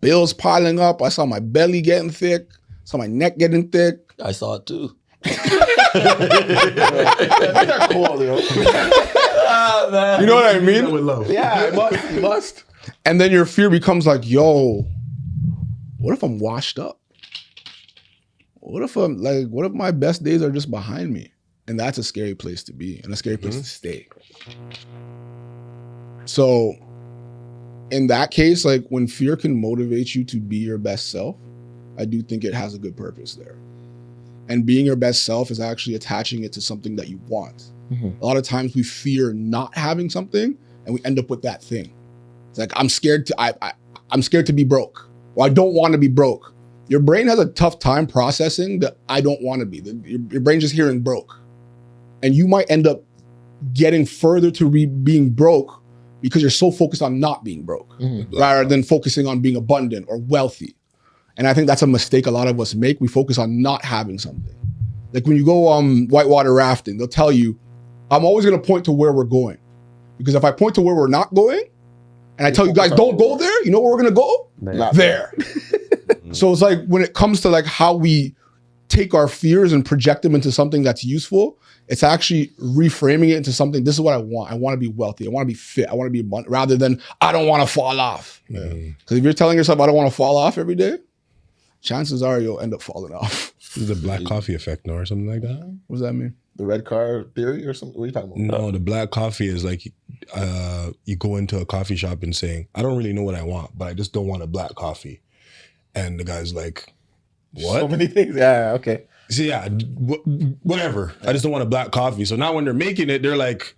bills piling up. I saw my belly getting thick. Saw my neck getting thick. I saw it too. That's cool, yo. You know what I mean? With love. Yeah, you must. And then your fear becomes like, yo, what if I'm washed up? What if my best days are just behind me? And that's a scary place to be and a scary place to stay. So in that case, like when fear can motivate you to be your best self, I do think it has a good purpose there. And being your best self is actually attaching it to something that you want. A lot of times we fear not having something and we end up with that thing. It's like, I'm scared to be broke. Or I don't want to be broke. Your brain has a tough time processing that I don't want to be. Your brain's just hearing broke. And you might end up getting further to being broke because you're so focused on not being broke rather than focusing on being abundant or wealthy. And I think that's a mistake a lot of us make. We focus on not having something. Like when you go whitewater rafting, they'll tell you, I'm always going to point to where we're going. Because if I point to where we're not going, and I tell you guys, don't go there, you know where we're going to go? Not There. So it's like when it comes to like how we take our fears and project them into something that's useful, it's actually reframing it into something, this is what I want. I want to be wealthy. I want to be fit. I want to be abundant, rather than I don't want to fall off. Because if you're telling yourself I don't want to fall off every day, chances are you'll end up falling off. This is the black coffee effect, no, or something like that. What does that mean? the red car theory or something? What are you talking about? No, the black coffee is like you go into a coffee shop and saying, I don't really know what I want, but I just don't want a black coffee. And the guy's like, what? So many things. Yeah, okay. So yeah, whatever. I just don't want a black coffee. So now when they're making it, they're like,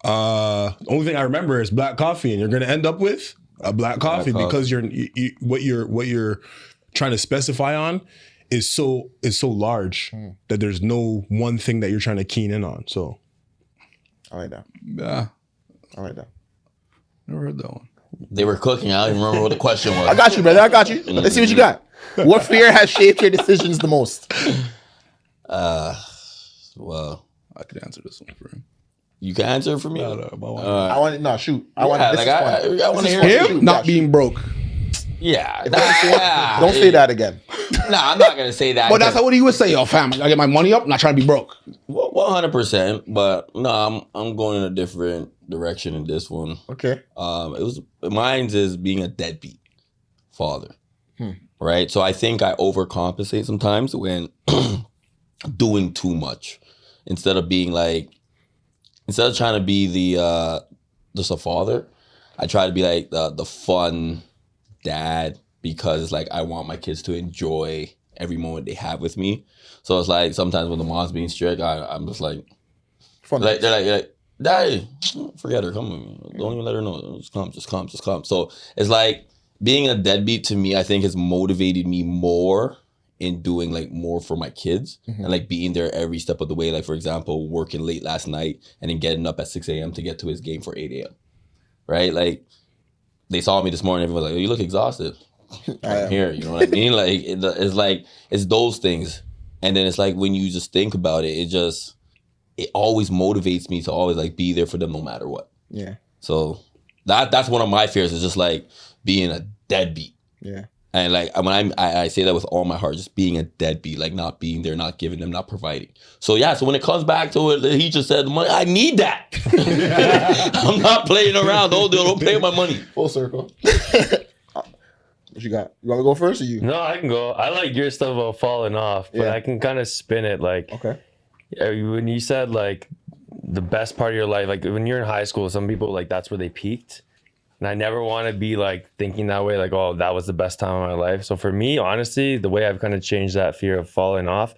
the only thing I remember is black coffee, and you're gonna end up with a black coffee because what you're trying to specify on is so large that there's no one thing that you're trying to keen in on. So I like that. Yeah. I like that. Never heard that one. They were cooking. I don't even remember what the question was. I got you, brother. I got you. Let's see what you got. What fear has shaped your decisions the most? Well, I could answer this one for him. you can answer it for me. I want to shoot. I want Yeah, this like is fun. I want to hear Him? it. Not being broke. Yeah, Don't say that again. Nah, I'm not gonna say that. But that's what he would say. Yo, fam, I get my money up. I'm not trying to be broke. 100%. But no, I'm going in a different direction in this one. Okay. Mine's is being a deadbeat father. Right? So I think I overcompensate sometimes when doing too much. Instead of trying to be just a father, I try to be like the fun dad, because it's like I want my kids to enjoy every moment they have with me. So it's like sometimes when the mom's being strict, I'm just like, Fun. they're like, Daddy, forget her, come with me. Don't even let her know. Just come. So it's like being a deadbeat to me, I think has motivated me more in doing like more for my kids and like being there every step of the way. Like for example, working late last night and then getting up at 6 a.m. to get to his game for 8 a.m. Right? Like they saw me this morning, everyone was like, oh, you look exhausted. I'm here, you know what I mean? Like it's those things. And then it's like when you just think about it, it always motivates me to always like be there for them no matter what. Yeah. So that's one of my fears, is just like being a deadbeat. Yeah. And like when I say that with all my heart, just being a deadbeat, like not being there, not giving them, not providing. So yeah, so when it comes back to it, he just said, money, I need that. I'm not playing around. Don't pay my money. Full circle. What you got? You want to go first or you? No, I can go. I like your stuff about falling off, but Yeah. I can kind of spin it like, Okay. when you said like the best part of your life, like when you're in high school, some people like that's where they peaked. And I never want to be like thinking that way, like, oh, that was the best time of my life. So for me, honestly, the way I've kind of changed that fear of falling off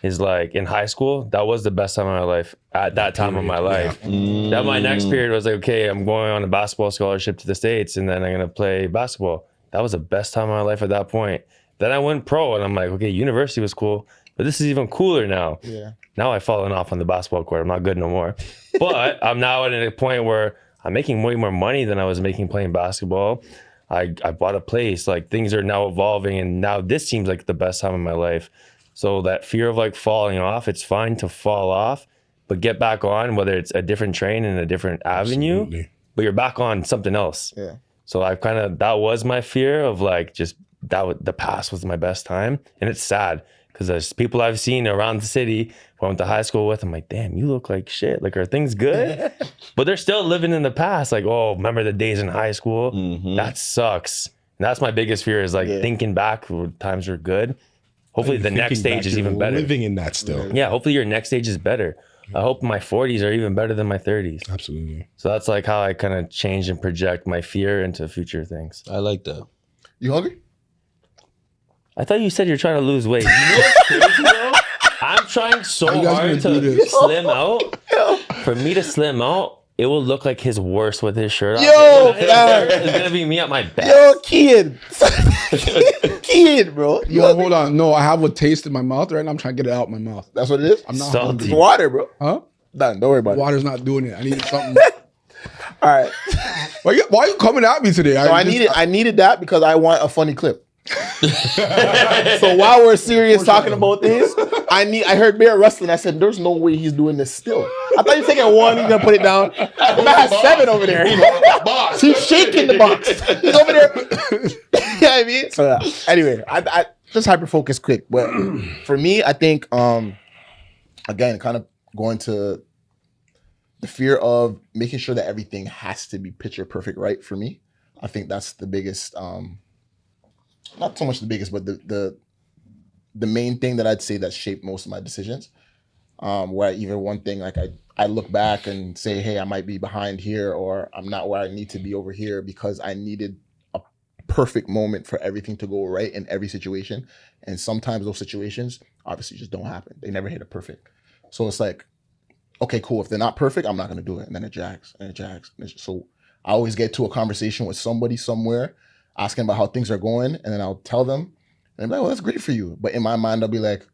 is like in high school, that was the best time of my life at that time of my life. Then my next period was like, okay, I'm going on a basketball scholarship to the States and then I'm going to play basketball. That was the best time of my life at that point. Then I went pro and I'm like, okay, university was cool, but this is even cooler now. Yeah. Now I've fallen off on the basketball court. I'm not good no more. But I'm now at a point where I'm making way more money than I was making playing basketball. I bought a place. Like, things are now evolving, and now this seems like the best time of my life. So that fear of like falling off, it's fine to fall off, but get back on, whether it's a different train and a different avenue, Absolutely. but you're back on something else. Yeah. So I've kind of, that was my fear of like, just the past was my best time. And it's sad because there's people I've seen around the city who I went to high school with. I'm like, damn, you look like shit. Like, are things good? But they're still living in the past. Like, oh, remember the days in high school? That sucks. And that's my biggest fear, is like thinking back when times were good. Hopefully the next stage is even better. Living in that still. Yeah, hopefully your next stage is better. I hope my 40s are even better than my 30s. Absolutely. So that's like how I kind of change and project my fear into future things. I like that. You hungry? I thought you said you're trying to lose weight. You know what's crazy, bro? I'm trying so you guys hard gonna do to this? slim out. For me to slim out, it will look like his worst with his shirt off. Yo, It's gonna be me at my best. Yo, kid. Kid, bro. Yo, hold on. No, I have a taste in my mouth right now. I'm trying to get it out my mouth. That's what it is? I'm not Salty. hungry. It's water, bro. Huh? Done. Don't worry about it. Water's not doing it. I need something. All right. Why are you coming at me today? So I needed that because I want a funny clip. So while we're serious talking about this, I heard Bear wrestling. I said, there's no way he's doing this still. I thought he was taking one, he's gonna put it down. The man has 7 over there. He's shaking the box. He's over there. You know what I mean? So anyway, I just hyper focus quick. But for me, I think again, kind of going to the fear of making sure that everything has to be picture perfect right for me. I think that's the biggest not so much the biggest, but the main thing that I'd say that shaped most of my decisions. Where even one thing, like I look back and say, hey, I might be behind here, or I'm not where I need to be over here because I needed a perfect moment for everything to go right in every situation. And sometimes those situations obviously just don't happen. They never hit a perfect. So it's like, okay, cool. If they're not perfect, I'm not going to do it. And then it drags and it drags. So I always get to a conversation with somebody somewhere asking about how things are going, and then I'll tell them, and I'm like, well, that's great for you. But in my mind, I'll be like,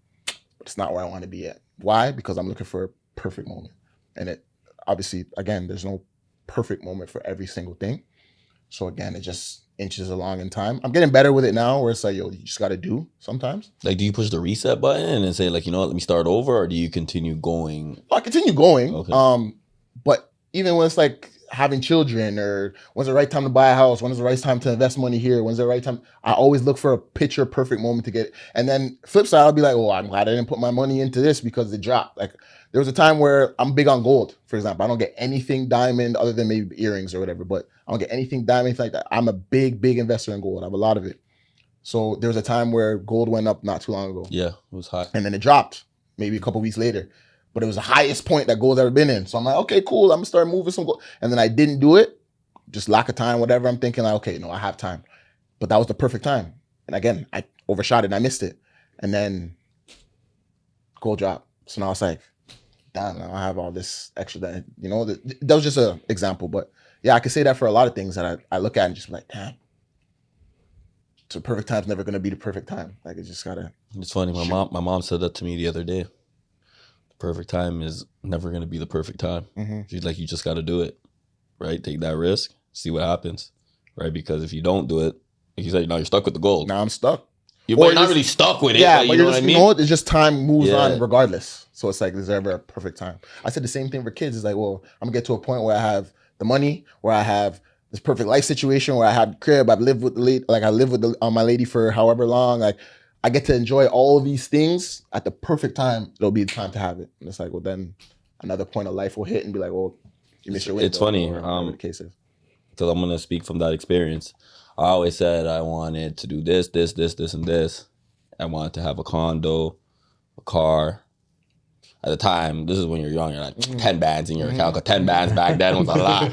it's not where I want to be at. Why? Because I'm looking for a perfect moment. And it obviously, again, there's no perfect moment for every single thing. So again, it just inches along in time. I'm getting better with it now, where it's like, yo, you just got to do sometimes. Like, do you push the reset button and say, like, you know what, let me start over, or do you continue going? I continue going. Okay. But even when it's like having children, or when's the right time to buy a house, when is the right time to invest money here, when's the right time, I always look for a picture perfect moment to get it. And then flip side, I'll be like, oh, I'm glad I didn't put my money into this because it dropped. Like, there was a time where I'm big on gold, for example. I don't get anything diamond other than maybe earrings or whatever, but I don't get anything diamond, anything like that. I'm a big investor in gold. I have a lot of it. So there was a time where gold went up not too long ago. Yeah, it was hot. And then it dropped maybe a couple weeks later. But it was the highest point that gold's ever been in. So I'm like, okay, cool. I'm gonna start moving some gold. And then I didn't do it, just lack of time, whatever. I'm thinking like, okay, no, I have time. But that was the perfect time. And again, I overshot it and I missed it. And then gold dropped. So now it's like, damn, now I have all this extra that, you know, that was just an example. But yeah, I could say that for a lot of things that I look at and just be like, damn. So perfect time's never gonna be the perfect time. Like, it's just gotta. It's funny. My mom said that to me the other day. Perfect time is never going to be the perfect time. Mm-hmm. She's like, you just got to do it, right? Take that risk, see what happens, right? Because if you don't do it, like you said, now you're stuck with the gold. Now I'm stuck. You're not really stuck with it. Yeah, like, but you know what I mean? You know what? It's just time moves Yeah. on regardless. So it's like, there's never a perfect time. I said the same thing for kids. It's like, well, I'm gonna get to a point where I have the money, where I have this perfect life situation, where I have the crib, I've lived with the lady, like I live with my lady for however long, like I get to enjoy all of these things at the perfect time. It'll be the time to have it. And it's like, well, then another point of life will hit and be like, well, you missed your window. It's funny. Or whatever the case is. So I'm going to speak from that experience. I always said I wanted to do this, and this. I wanted to have a condo, a car. At the time, this is when you're young, you're like 10 bands in your account. 'Cause 10 bands back then was a lot.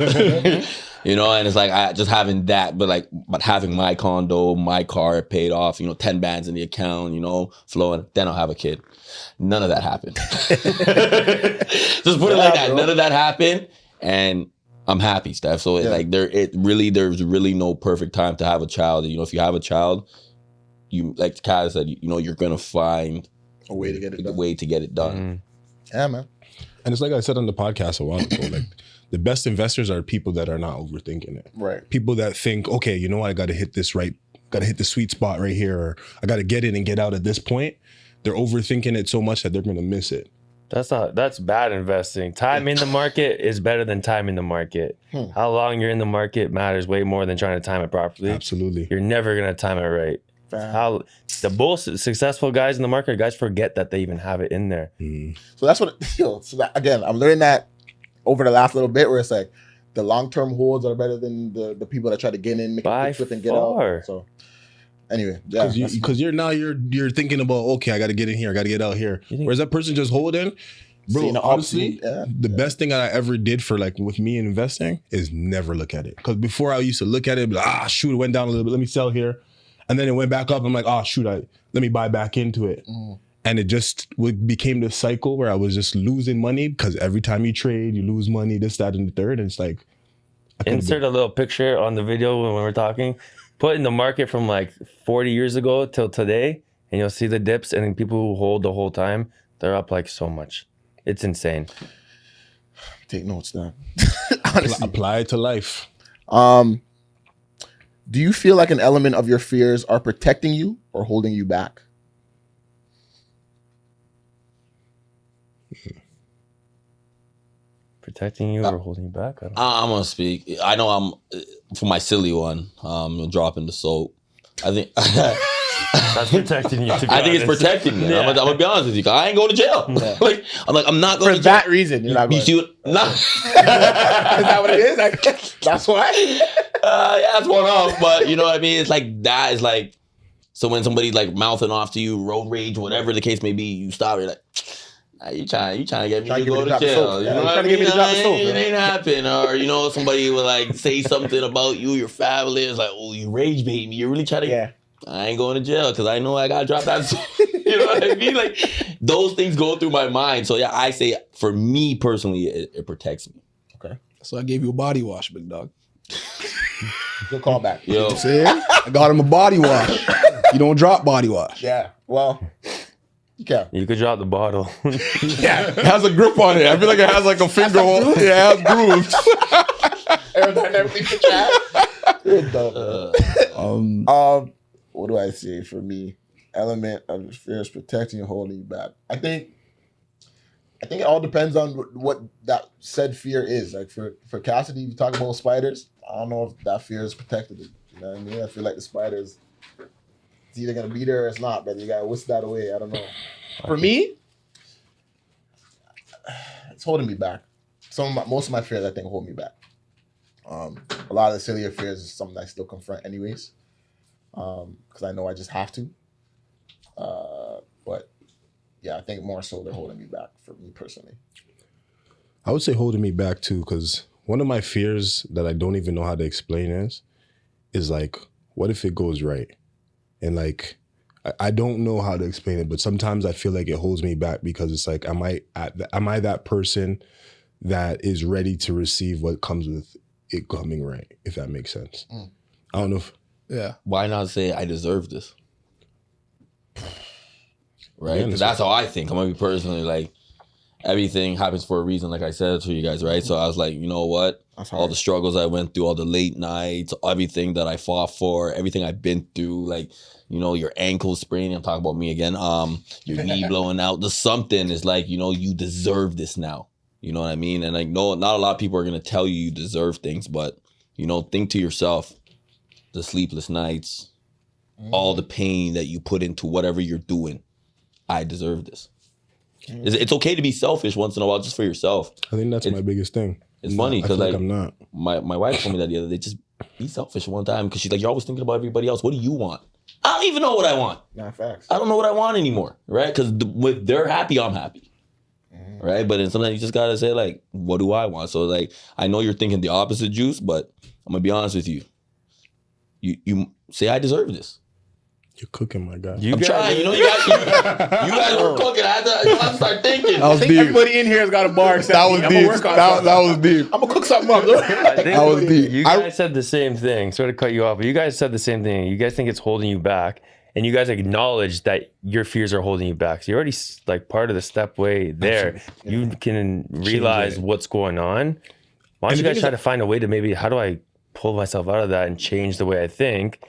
You know, and it's like I just having that, but having my condo, my car paid off, 10 bands in the account, flowing, then I'll have a kid. None of that happened. Just put it like that. Bro. None of that happened. And I'm happy, Steph. So it's like there's really no perfect time to have a child. If you have a child, you, like Kaz said, you're gonna find a way to get it done. Mm. Yeah, man. And it's like I said on the podcast a while ago, like the best investors are people that are not overthinking it. Right. People that think, okay, you know what, I got to hit this right, got to hit the sweet spot right here, or I got to get in and get out at this point. They're overthinking it so much that they're going to miss it. That's bad investing. Time in the market is better than time in the market. How long you're in the market matters way more than trying to time it properly. Absolutely. You're never gonna time it right. How the most successful guys in the market, guys forget that they even have it in there. So that's what, so that, again, I'm learning that over the last little bit, where it's like the long-term holds are better than the people that try to get in, make a quick flip and get far. out. So anyway, yeah, Because you're thinking about, okay, I got to get in here, I got to get out here. Whereas that person just holding, bro, Seeing the honestly, option, the best thing that I ever did for like with me in investing is never look at it. Because before I used to look at it, be like, shoot, it went down a little bit, let me sell here. And then it went back up. I'm like, shoot, let me buy back into it. And it just became this cycle where I was just losing money because every time you trade, you lose money, this, that, and the third. And it's like, Insert a little picture on the video when we're talking. Put in the market from like 40 years ago till today, and you'll see the dips. And then people who hold the whole time, they're up like so much. It's insane. take notes now. apply it to life. Do you feel like an element of your fears are protecting you or holding you back? Protecting you or holding you back? I don't know. I'm gonna speak. I know I'm for my silly one. Dropping the soap. I think That's protecting you. To be I think it's honest. protecting me. Yeah. I'm gonna be honest with you. 'Cause I ain't going to jail. I'm not going For to jail. that reason, you're not You going. see what? Nah. Is that what it is? Like, that's why. Yeah, that's one off. But you know what I mean? It's like that is like. So when somebody like mouthing off to you, road rage, whatever the case may be, you stop. You're like, you trying to get me to go to jail. You know what I mean? It ain't happen. Or you know, somebody will like say something about you, your family. It's like, oh, you rage bait me. You're really trying to. Yeah. I ain't going to jail because I know I gotta drop that. You know what I mean? Like those things go through my mind. So yeah, I say for me personally, it protects me. Okay. So I gave you a body wash, big dog. Good call back. Yo, See? I got him a body wash. You don't drop body wash. Yeah. Well, you can. You could drop the bottle. Yeah, it has a grip on it. I feel like it has like a finger hold. Yeah, it has grooves. Aerodynamically fit your ass. What do I say for me? Element of fear is protecting you, holding you back. I think it all depends on what that said fear is. Like for Cassidy, you talk about spiders. I don't know if that fear is protected. You know what I mean? I feel like the spiders, it's either gonna be there or it's not, but you gotta whisk that away. I don't know. For me, it's holding me back. Most of my fears, I think, hold me back. A lot of the sillier fears is something I still confront anyways. Because I know I just have to. But yeah, I think more so they're holding me back for me personally. I would say holding me back too, because one of my fears that I don't even know how to explain is like, what if it goes right? And like, I don't know how to explain it, but sometimes I feel like it holds me back because it's like, am I that person that is ready to receive what comes with it coming right? If that makes sense. I don't know if. Yeah. why not say I deserve this? Right? Yeah, 'Cause that's how I think. I'm gonna be personally like everything happens for a reason, like I said to you guys, right? So I was like, you know what? All the struggles I went through, all the late nights, everything that I fought for, everything I've been through, like, you know, your ankle spraining, I'm talking about me again, your knee blowing out, the something is like, you know, you deserve this now. You know what I mean? And like, no, not a lot of people are gonna tell you deserve things, but you know, think to yourself, the sleepless nights, all the pain that you put into whatever you're doing, I deserve this. It's okay to be selfish once in a while, just for yourself. I think that's my biggest thing. It's funny I because feel like I'm not. my wife told me that the other day, just be selfish one time because she's like, you're always thinking about everybody else. What do you want? I don't even know what I want. Nah, facts. I don't know what I want anymore, right? Because with they're happy, I'm happy, right? But then sometimes you just gotta say like, what do I want? So like, I know you're thinking the opposite, Juice, but I'm gonna be honest with you. You say I deserve this. You're cooking, my guy. I'm trying. You know, you guys were cooking. I had to start thinking. That was deep. Everybody in here has got a bar. That was deep. That was deep. I'm gonna cook something up. I think That was deep. You guys said the same thing. Sorry to cut you off, but you guys said the same thing. You guys think it's holding you back, and you guys acknowledge that your fears are holding you back. So you're already like part of the step way there. You can realize what's going on. Why don't And you the guys thing try is to find a way to maybe, how do I pull myself out of that and change the way I think,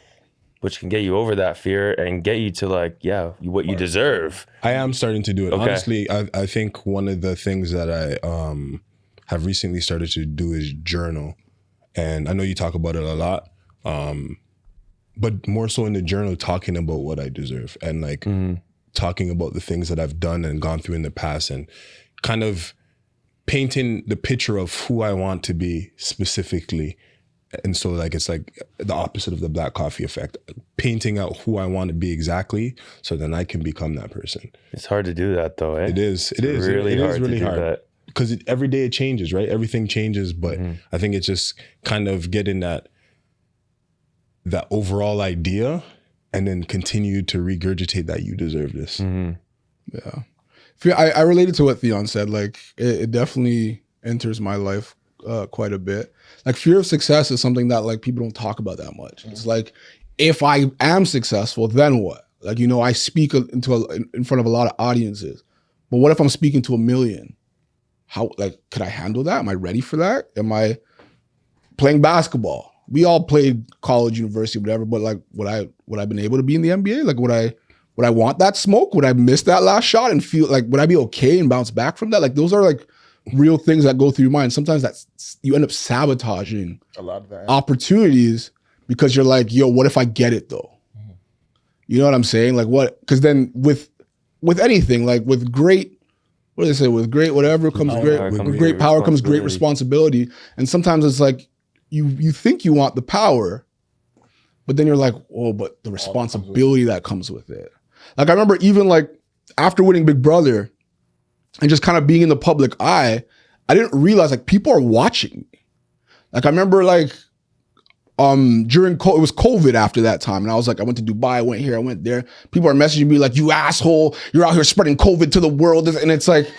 which can get you over that fear and get you to like, yeah, what you deserve. I am starting to do it. Okay. Honestly, I think one of the things that I have recently started to do is journal. And I know you talk about it a lot, but more so in the journal, talking about what I deserve and like talking about the things that I've done and gone through in the past and kind of painting the picture of who I want to be specifically. And so like it's like the opposite of the black coffee effect, painting out who I want to be exactly so then I can become that person. It's hard to do that though, eh? It is really hard really to do hard. that. Because every day it changes, right? Everything changes, but I think it's just kind of getting that overall idea and then continue to regurgitate that you deserve this. Yeah. I related to what Theon said. Like it definitely enters my life quite a bit. Like fear of success is something that like people don't talk about that much. It's like, if I am successful, then what? Like, you know, I speak in front of a lot of audiences, but what if I'm speaking to 1 million? How, like, could I handle that? Am I ready for that? Am I playing basketball? We all played college, university, whatever, but like, would I been able to be in the NBA? Like, would I want that smoke? Would I miss that last shot and feel like, would I be okay and bounce back from that? Like, those are like real things that go through your mind. Sometimes that's, you end up sabotaging A lot of that. opportunities because you're like, yo, what if I get it though? You know what I'm saying? Like what? Because then with anything, like with great, what do they say? With great whatever comes great power comes great responsibility. And sometimes it's like you think you want the power, but then you're like, oh, but the responsibility that comes with it. Like I remember even like after winning Big Brother and just kind of being in the public eye, I didn't realize like people are watching me. Like I remember like during it was COVID after that time, and I was like, I went to Dubai, I went here, I went there. People are messaging me like, you asshole, you're out here spreading COVID to the world, and it's like,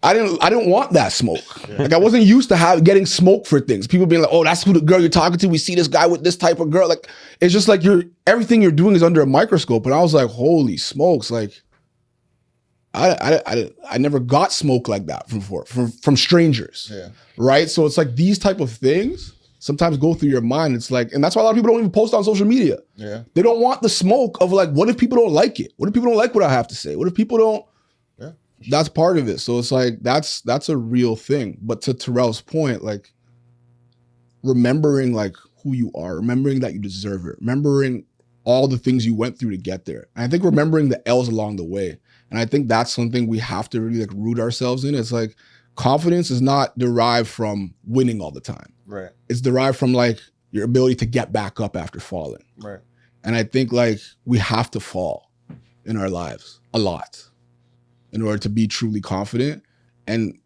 I didn't want that smoke. Like I wasn't used to getting smoke for things. People being like, oh, that's who the girl you're talking to. We see this guy with this type of girl. Like it's just like everything you're doing is under a microscope, and I was like, holy smokes, like. I never got smoke like that from strangers, right? So it's like these type of things sometimes go through your mind. It's like, and that's why a lot of people don't even post on social media. Yeah, they don't want the smoke of like, what if people don't like it? What if people don't like what I have to say? What if people don't? Yeah, that's part of it. So it's like that's a real thing. But to Terrell's point, like remembering like who you are, remembering that you deserve it, remembering all the things you went through to get there. And I think remembering the L's along the way. And I think that's something we have to really like root ourselves in. It's like confidence is not derived from winning all the time. Right. It's derived from like your ability to get back up after falling. Right. And I think like we have to fall in our lives a lot in order to be truly confident and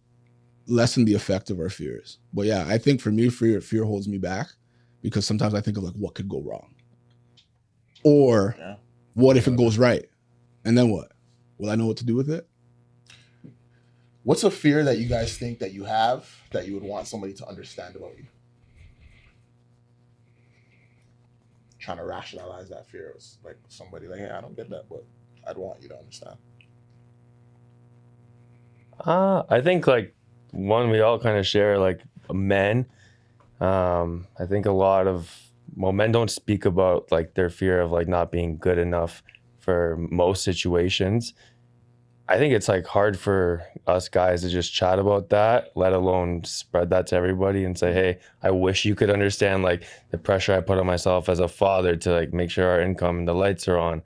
lessen the effect of our fears. But yeah, I think for me, fear holds me back because sometimes I think of like what could go wrong. Or what if it goes right? And then what? Will I know what to do with it? What's a fear that you guys think that you have that you would want somebody to understand about you? Trying to rationalize that fear. It's like somebody like, hey, I don't get that, but I'd want you to understand. I think like one we all kind of share, like men. I think a lot of men don't speak about like their fear of like not being good enough for most situations. I think it's like hard for us guys to just chat about that, let alone spread that to everybody and say, hey, I wish you could understand like the pressure I put on myself as a father to like make sure our income and the lights are on.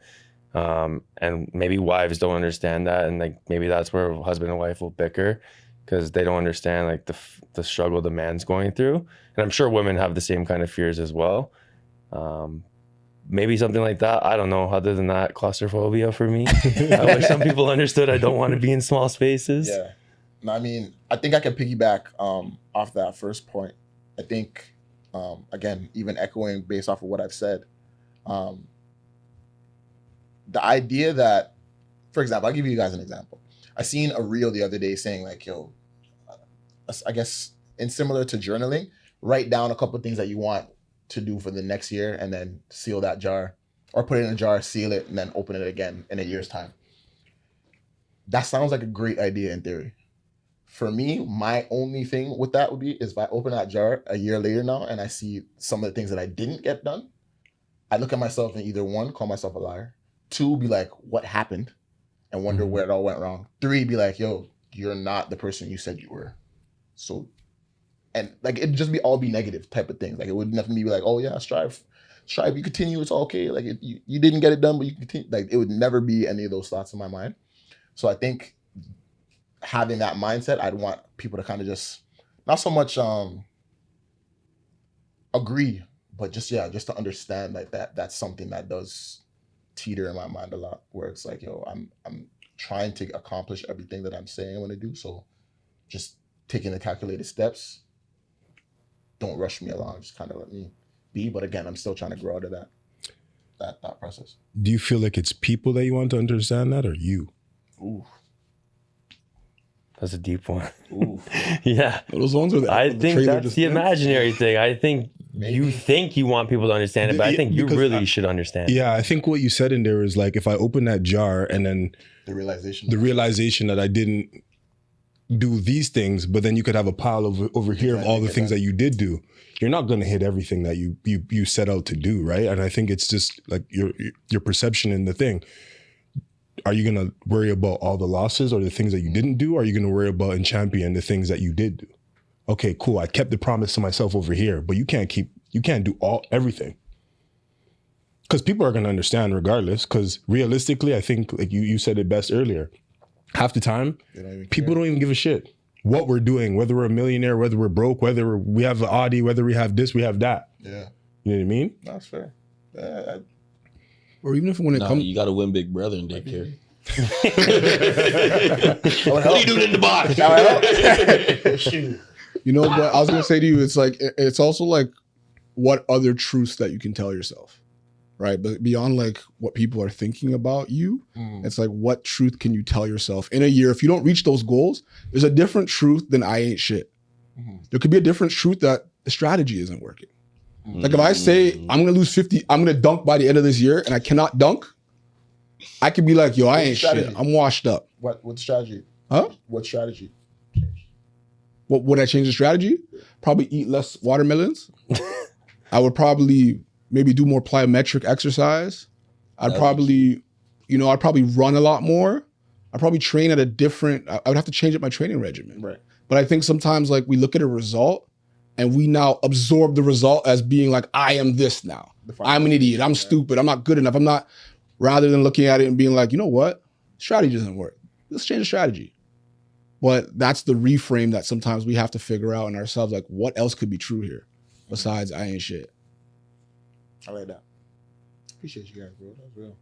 And maybe wives don't understand that. And like, maybe that's where husband and wife will bicker because they don't understand like the struggle the man's going through. And I'm sure women have the same kind of fears as well. Maybe something like that. I don't know. Other than that, claustrophobia for me. I wish some people understood I don't want to be in small spaces. Yeah. No, I mean, I think I can piggyback off that first point. I think, again, even echoing based off of what I've said, the idea that, for example, I'll give you guys an example. I seen a reel the other day saying like, yo, I guess, and similar to journaling, write down a couple of things that you want to do for the next year and then seal that jar or put it in a jar, seal it, and then open it again in a year's time. That sounds like a great idea in theory. For me, my only thing with that would be is if I open that jar a year later now and I see some of the things that I didn't get done, I look at myself and either one, call myself a liar. Two, be like, what happened? And wonder where it all went wrong. Three, be like, yo, you're not the person you said you were. So, and like it'd just be all be negative type of things. Like it would nothing be like, oh yeah, strive, you continue, it's all okay. Like you didn't get it done, but you continue. Like it would never be any of those thoughts in my mind. So I think having that mindset, I'd want people to kind of just not so much agree, but just to understand like that's something that does teeter in my mind a lot, where it's like, yo, I'm trying to accomplish everything that I'm saying I want to do. So just taking the calculated steps, don't rush me along, just kind of let me be. But again, I'm still trying to grow out of that thought process. Do you feel like it's people that you want to understand that, or you? Ooh. That's a deep one. Ooh. Yeah. Those ones are I think that's the imaginary thing. I think you think you want people to understand it, but I think you really should understand. Yeah, I think what you said in there is like, if I open that jar and then The realization that I didn't do these things, but then you could have a pile over here of all the things that you did do. You're not going to hit everything that you set out to do, right? And I think it's just like your perception in the thing. Are you going to worry about all the losses or the things that you didn't do? Or are you going to worry about and champion the things that you did do? Okay, cool. I kept the promise to myself over here, but you can't do everything. Because people are going to understand regardless. Because realistically, I think like you said it best earlier. Half the time, people don't even give a shit what we're doing, whether we're a millionaire, whether we're broke, whether we have an Audi, whether we have this, we have that. Yeah. You know what I mean? That's fair. Or even if when it comes, you got to win Big Brother and take care. What are you doing in the box? you know, but I was gonna say to you, it's like it's also like what other truths that you can tell yourself, right? But beyond like what people are thinking about you, it's like what truth can you tell yourself in a year? If you don't reach those goals, there's a different truth than I ain't shit. There could be a different truth that the strategy isn't working. Like if I say I'm gonna lose 50, I'm gonna dunk by the end of this year, and I cannot dunk, I could be like, yo, I ain't shit. I'm washed up. What strategy? Huh? What strategy? What would I change the strategy? Probably eat less watermelons. I would probably maybe do more plyometric exercise. I'd probably run a lot more. I'd probably train at a different, I would have to change up my training regimen. Right. But I think sometimes like we look at a result and we now absorb the result as being like, I am this now. I'm an idiot. I'm stupid. I'm not good enough. I'm not, rather than looking at it and being like, you know what? Strategy doesn't work. Let's change the strategy. But that's the reframe that sometimes we have to figure out in ourselves. Like, what else could be true here besides I ain't shit? I like that. Appreciate you guys, bro. That's real.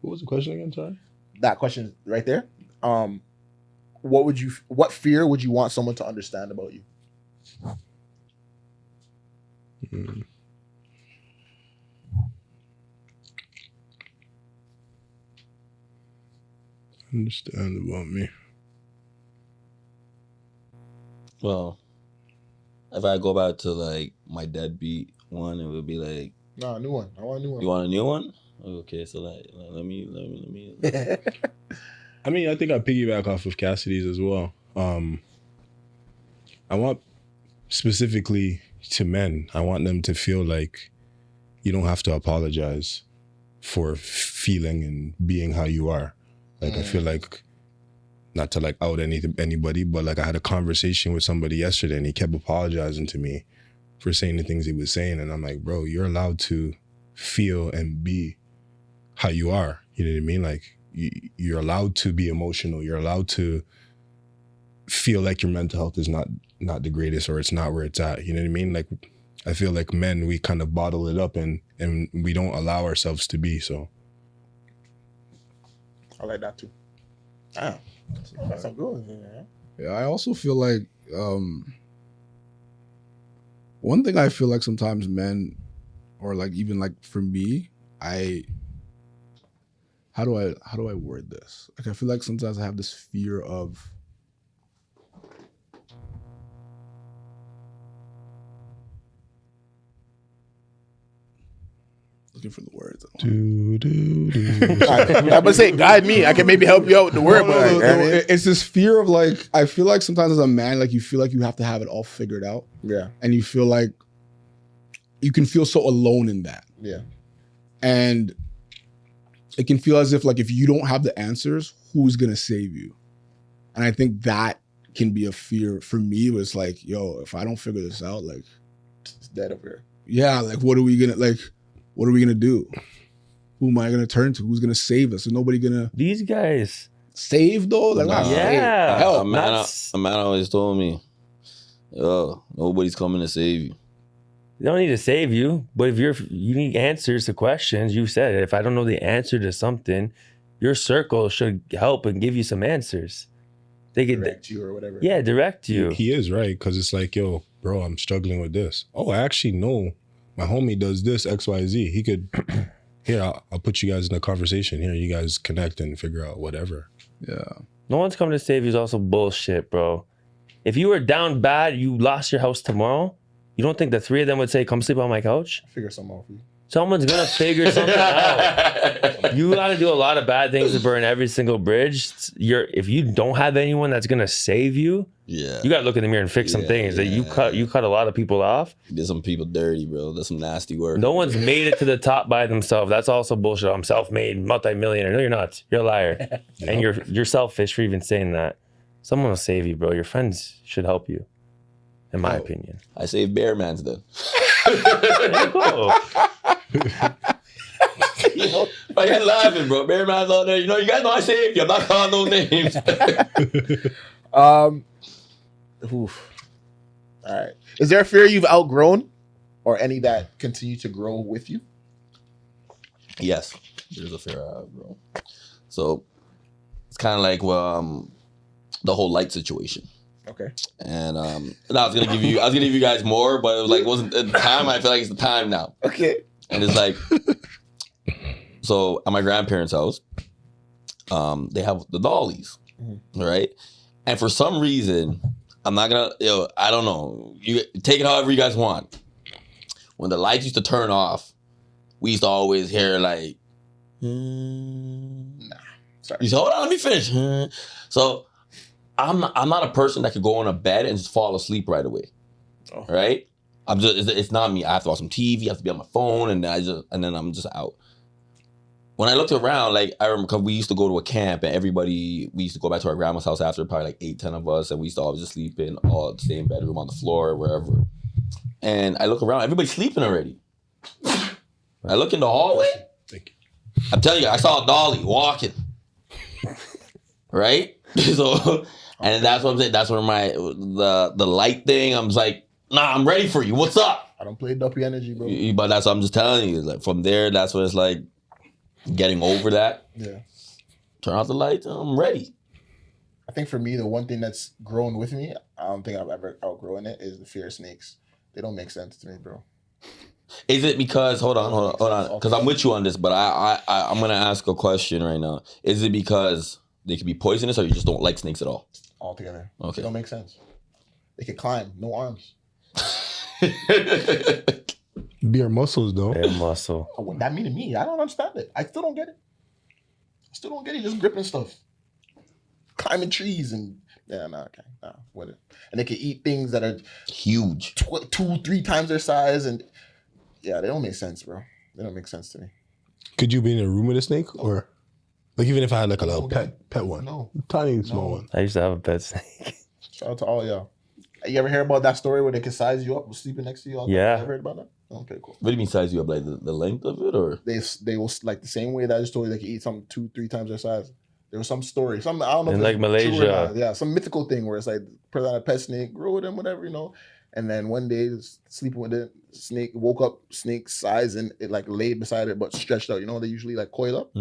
What was the question again, sorry? That question right there. What fear would you want someone to understand about you? Understand about me. Well, if I go back to like my deadbeat one, it would be like, No, a new one. I want a new one. you want a new one? Okay, so like, let me. I mean, I think I piggyback off of Cassidy's as well. I want specifically to men, I want them to feel like you don't have to apologize for feeling and being how you are. Like, I feel like, not to like out anybody, but like I had a conversation with somebody yesterday and he kept apologizing to me for saying the things he was saying. And I'm like, bro, you're allowed to feel and be how you are. You know what I mean? Like you're allowed to be emotional. You're allowed to feel like your mental health is not the greatest or it's not where it's at. You know what I mean? Like I feel like men, we kind of bottle it up and we don't allow ourselves to be. So I like that too. Damn. That's a good one. Yeah, I also feel like one thing I feel like sometimes men, or like even like for me, how do I word this? Like I feel like sometimes I have this fear of looking for the words. I'm gonna say, guide me. I can maybe help you out with the word, but It's this fear of like, I feel like sometimes as a man, like you feel like you have to have it all figured out. yeah, And you feel like you can feel so alone in that. yeah, And it can feel as if like if you don't have the answers, who's gonna save you? And I think that can be a fear for me. Was like, yo, if I don't figure this out, like it's dead up here. yeah, like what are we gonna do? Who am I gonna turn to? Who's gonna save us? Is nobody gonna These guys. save though? Like not save. Yeah. Help. A man always told me, yo, nobody's coming to save you. They don't need to save you, but if you need answers to questions, you said it. If I don't know the answer to something, your circle should help and give you some answers. They could Direct you or whatever. Yeah, direct you. He is right, because it's like, yo, bro, I'm struggling with this. Oh, I actually know my homie does this XYZ. He could here. I'll put you guys in a conversation. Here, you guys connect and figure out whatever. Yeah. No one's coming to save you is also bullshit, bro. If you were down bad, you lost your house tomorrow. You don't think the three of them would say, come sleep on my couch? Figure something out for you. Someone's gonna figure something out. You gotta do a lot of bad things to burn every single bridge. If you don't have anyone that's gonna save you, Yeah. you gotta look in the mirror and fix some things. That you cut a lot of people off. You did some people dirty, bro. That's some nasty work. No one's made it to the top by themselves. That's also bullshit. I'm self-made, multi-millionaire. No, you're not. You're a liar. And you're selfish for even saying that. Someone will save you, bro. Your friends should help you, in my opinion. I saved Bear Man's then. There you go. I got laughing, bro. Bear Man's out there. You know, you guys know I saved you. I'm not calling no names. Oof. All right. Is there a fear you've outgrown, or any that continue to grow with you? Yes, there's a fear I have, bro. So it's kind of like the whole light situation. Okay. And I was gonna give you guys more, but it was like wasn't at the time. I feel like it's the time now. Okay. And it's like, so at my grandparents' house, they have the dollies, right? And for some reason, I'm not gonna, I don't know. You take it however you guys want. When the lights used to turn off, we used to always hear like, Nah. Sorry. you said, hold on, let me finish. So I'm not a person that could go on a bed and just fall asleep right away, right? It's not me. I have to watch some TV. I have to be on my phone, and then I'm just out. When I looked around, like I remember, cause we used to go to a camp, and we used to go back to our grandma's house after, probably like 8-10 of us, and we used to always just sleep in all the same bedroom on the floor or wherever. And I look around, everybody's sleeping already. I look in the hallway. Thank you. I'm telling you, I saw a dolly walking. Right? So, and that's what I'm saying. That's where the light thing. I'm just like, nah, I'm ready for you. What's up? I don't play duppy energy, bro. But that's what I'm just telling you. Like from there, that's when it's like getting over that. Yeah. Turn off the lights. I'm ready. I think for me, the one thing that's grown with me, I don't think I've ever outgrown it, is the fear of snakes. They don't make sense to me, bro. Is it because hold on? Because I'm with you on this, but I'm gonna ask a question right now. Is it because they could be poisonous, or you just don't like snakes at all? Altogether. Okay. They don't make sense. They can climb, no arms. Beer muscles, though. Bear muscle. What that mean to me? I don't understand it. I still don't get it. Just gripping stuff, climbing trees, and with it. And they can eat things that are Huge. 2-3 times their size, and yeah, they don't make sense, bro. They don't make sense to me. Could you be in a room with a snake, or like even if I had like a little pet one, No. tiny small one? I used to have a pet snake. Shout out to all y'all. You ever hear about that story where they can size you up sleeping next to you? Yeah. You ever heard about that? Okay, cool. What do you mean size you up? Like the length of it, or? They will, like the same way that I just told you, they can eat something 2-3 times their size. There was some story, I don't know. In if like it's true or Malaysia. not. Yeah, some mythical thing where it's like person had a pet snake, grew with them, whatever, And then one day, sleeping with the snake, woke up, snake size, and it like laid beside it, but stretched out. They usually like coil up,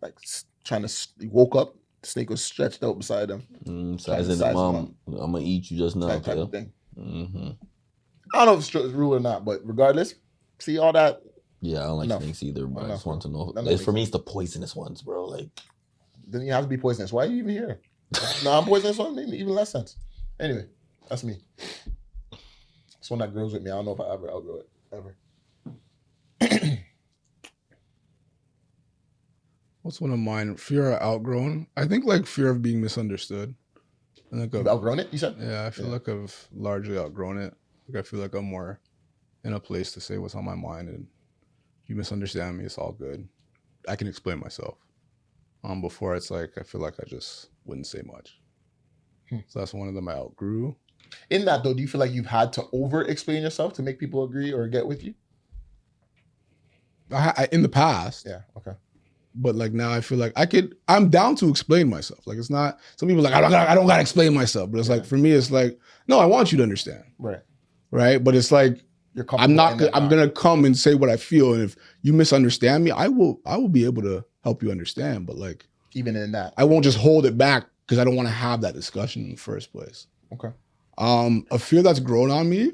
like trying to. Woke up, the snake was stretched out beside them. Sizing the mom. I'm gonna eat you just now. That type of thing. Mm-hmm. I don't know if it's true or not, but regardless, see all that. Yeah, I don't like No. snakes either, but I just want to know. None of Like, it for me, makes it's the poisonous ones, bro. Like, Then you have to be poisonous. Why are you even here? No, I'm poisonous one, maybe even less sense. Anyway, that's me. It's one that grows with me. I don't know if I ever outgrow it. Ever. What's one of mine? Fear I've outgrown. I think like fear of being misunderstood. I think You've outgrown it, you said? yeah, I feel like I've largely outgrown it. Like I feel like I'm more in a place to say what's on my mind, and you misunderstand me, it's all good. I can explain myself. Before it's like I feel like I just wouldn't say much. So that's one of them I outgrew. In that though, do you feel like you've had to over-explain yourself to make people agree or get with you? I in the past, Yeah, okay. but like now I feel like I'm down to explain myself. Like it's not, some people are like, I don't gotta explain myself. But it's like, for me, it's like, no, I want you to understand. Right. Right. But it's like, You're I'm comfortable gonna come and say what I feel. And if you misunderstand me, I will be able to help you understand. But like, even in that. I won't just hold it back because I don't want to have that discussion in the first place. Okay. A fear that's grown on me,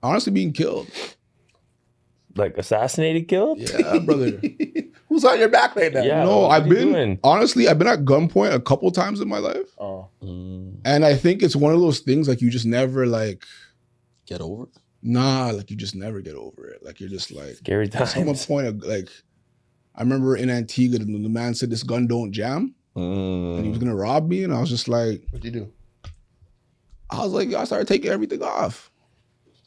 honestly, being killed. Like assassinated, killed? Yeah, brother. Who's on your back right now? Yeah. No, what I've you been doing? honestly, I've been at gunpoint a couple times in my life. Oh. And I think it's one of those things like you just never like Get over it. like you just never get over it. Like you're just like Scary at some times. point of like I remember in Antigua the man said this gun don't jam and he was gonna rob me and I was just like, What'd you do? I was like, I started taking everything off.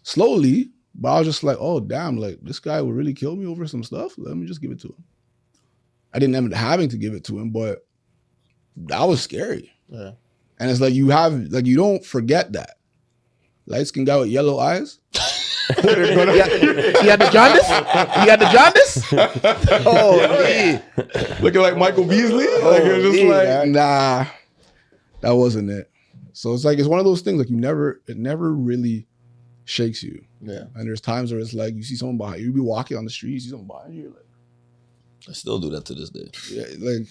Slowly, but I was just like, oh damn, like this guy would really kill me over some stuff. Let me just give it to him. I didn't end up having to give it to him, but that was scary. Yeah. And it's like you don't forget that. Light skinned guy with yellow eyes. You had the jaundice? You had the jaundice? Oh, Looking like Michael Beasley. Like it was just like, man. nah, that wasn't it. So it's like it's one of those things like it never really shakes you. yeah. And there's times where it's like you see someone behind you, be walking on the street, you see someone behind you, you're like, I still do that to this day. yeah, like,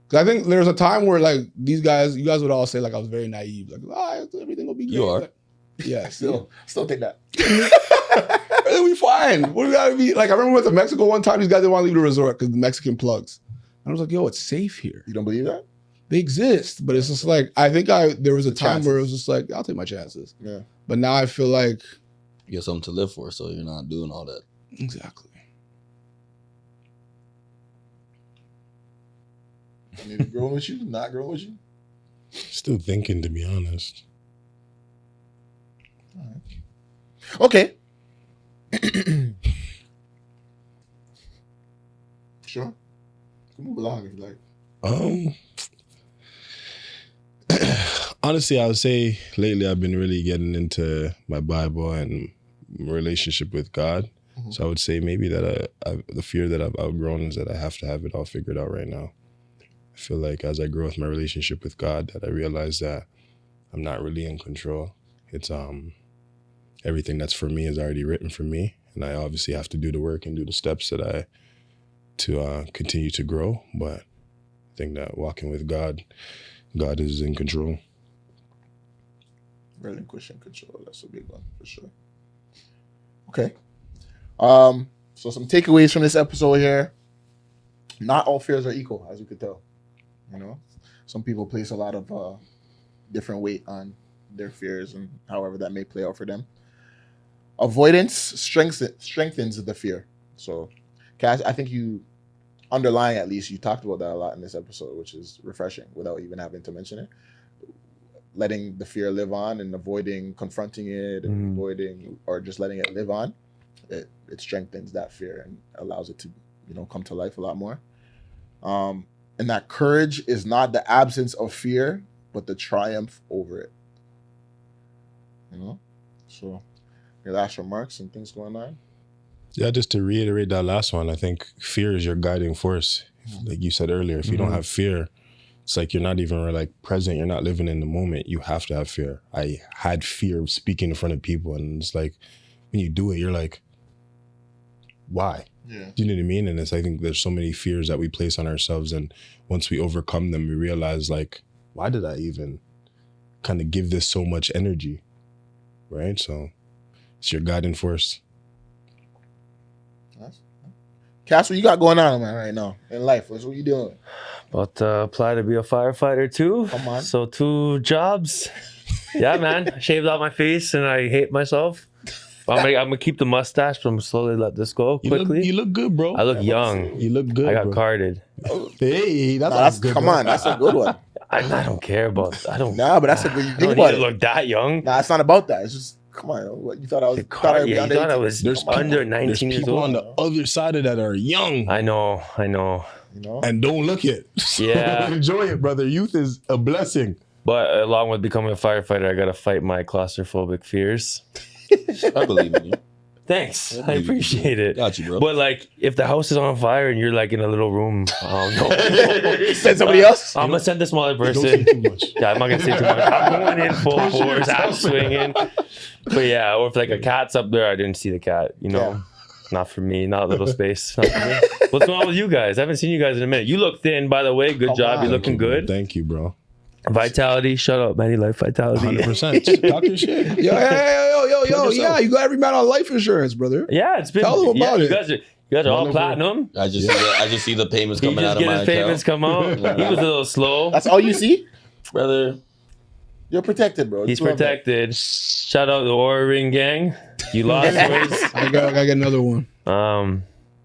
cause I think there's a time where like you guys would all say like I was very naive, like everything will be great. You are. Like, yeah, Still think that. It'll be fine. What do we gotta be? Like I remember we went to Mexico one time. These guys didn't want to leave the resort because the Mexican plugs. And I was like, yo, it's safe here. You don't believe that? They exist, but it's just like I think there was a time where it was just like I'll take my chances. Yeah. But now I feel like You got something to live for, so you're not doing all that. exactly. Maybe growing with you, not growing with you. Still thinking, to be honest. Okay. Sure. Can move along if you like. Honestly, I would say lately I've been really getting into my Bible and relationship with God. Mhm. So I would say maybe that the fear that I've outgrown is that I have to have it all figured out right now. I feel like as I grow with my relationship with God, that I realize that I'm not really in control. It's everything that's for me is already written for me, and I obviously have to do the work and do the steps to continue to grow. But I think that walking with God is in control. Relinquishing control. That's a big one for sure. Okay. So some takeaways from this episode here. Not all fears are equal, as you could tell. You know, some people place a lot of different weight on their fears and however that may play out for them. Avoidance strengthens the fear. So, Cass, I think you, underlying at least, you talked about that a lot in this episode, which is refreshing without even having to mention it. Letting the fear live on and avoiding confronting it and avoiding or just letting it live on, it strengthens that fear and allows it to, come to life a lot more. And that courage is not the absence of fear, but the triumph over it. So your last remarks and things going on? Yeah, just to reiterate that last one, I think fear is your guiding force. Like you said earlier, if you don't have fear, it's like you're not even like present. You're not living in the moment. You have to have fear. I had fear of speaking in front of people, and it's like when you do it, you're like, why? Yeah. Do you know what I mean? And I think there's so many fears that we place on ourselves, and once we overcome them, we realize like, why did I even kind of give this so much energy, right? So it's your guiding force. Cass, what you got going on, man, right now in life? What you doing? About to apply to be a firefighter too. Come on. So 2 jobs. Yeah, man. I shaved out my face and I hate myself. I'm gonna keep the mustache, but I'm gonna slowly let this go quickly. You look good, bro. I look young. You look good. I got bro. carded. Hey, Nah, that's good. come bro. on, that's a good one. I don't care about. I don't. Nah, but that's a good. You I think don't about need to it. look that young. Nah, it's not about that. It's just come on. What you thought I was? The Thought I card, would be yeah, you under thought I 18? was There's under There's 19 years people on old. the other side of that are young I know. You know? and don't look it. So Yeah. enjoy it, brother. Youth is a blessing. But along with becoming a firefighter, I gotta fight my claustrophobic fears. I believe in you. Thanks, I believe you. appreciate it. Got you, bro. But like, if the house is on fire and you're like in a little room, I don't know. Send somebody else. I'm gonna send the smaller Don't say person. too much. Yeah, I'm not gonna say too much. I'm going in full force, I'm swinging. But yeah, or if like a cat's up there, I didn't see the cat. You know, Yeah. not for me. Not a little space. Not for me. What's going on with you guys? I haven't seen you guys in a minute. You look thin, by the way. Good Come job. on. You're looking good. Thank you, bro. Vitality. Shut up, Manny. Life vitality. 100%. Talk your shit. Yo, Plug yourself. yeah, you got every man on life insurance, brother. Yeah, it's been. Tell them yeah, about you it. guys are all Wonderful. platinum. I just see the payments He coming just out of get my his payments account. come out. He was a little slow. That's all you see. Brother, You're protected, bro. He's Just remember. protected. Shout out the Aura Ring gang. You lost yours. I gotta get another one.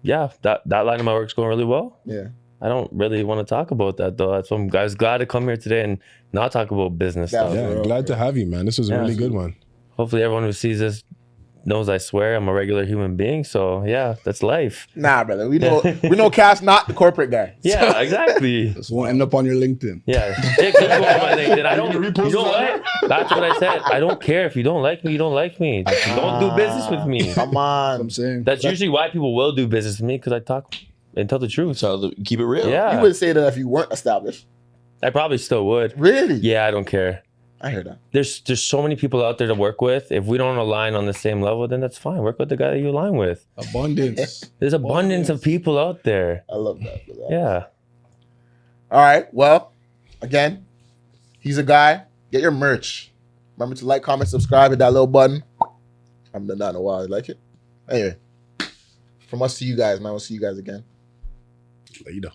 Yeah, that line of my work's going really well. Yeah. I don't really want to talk about that though. That's why I'm guys glad to come here today and not talk about business Yeah. stuff. Yeah, bro. glad to have you, man. This was a Yeah. really good one. Hopefully everyone who sees this knows I swear I'm a regular human being. So yeah, that's life. Nah, brother. We know Cass not the corporate guy. Yeah, exactly. This won't end up on your LinkedIn. Yeah. It could go on my LinkedIn. I don't. You know what? That's what I said. I don't care if you don't like me. You don't like me. Don't do business with me. Come on. I'm saying. That's usually why people will do business with me because I talk and tell the truth. so keep it real. Yeah, You would say that if you weren't established. I probably still would. Really? Yeah, I don't care. I hear that. There's so many people out there to work with. If we don't align on the same level, then that's fine. Work with the guy that you align with. Abundance. There's abundance of people out there. I love that. Yeah. All right. Well, again, he's a guy. Get your merch. Remember to like, comment, subscribe, hit that little button. I haven't done that in a while. You like it? Anyway, from us to you guys, man. We'll see you guys again. Later.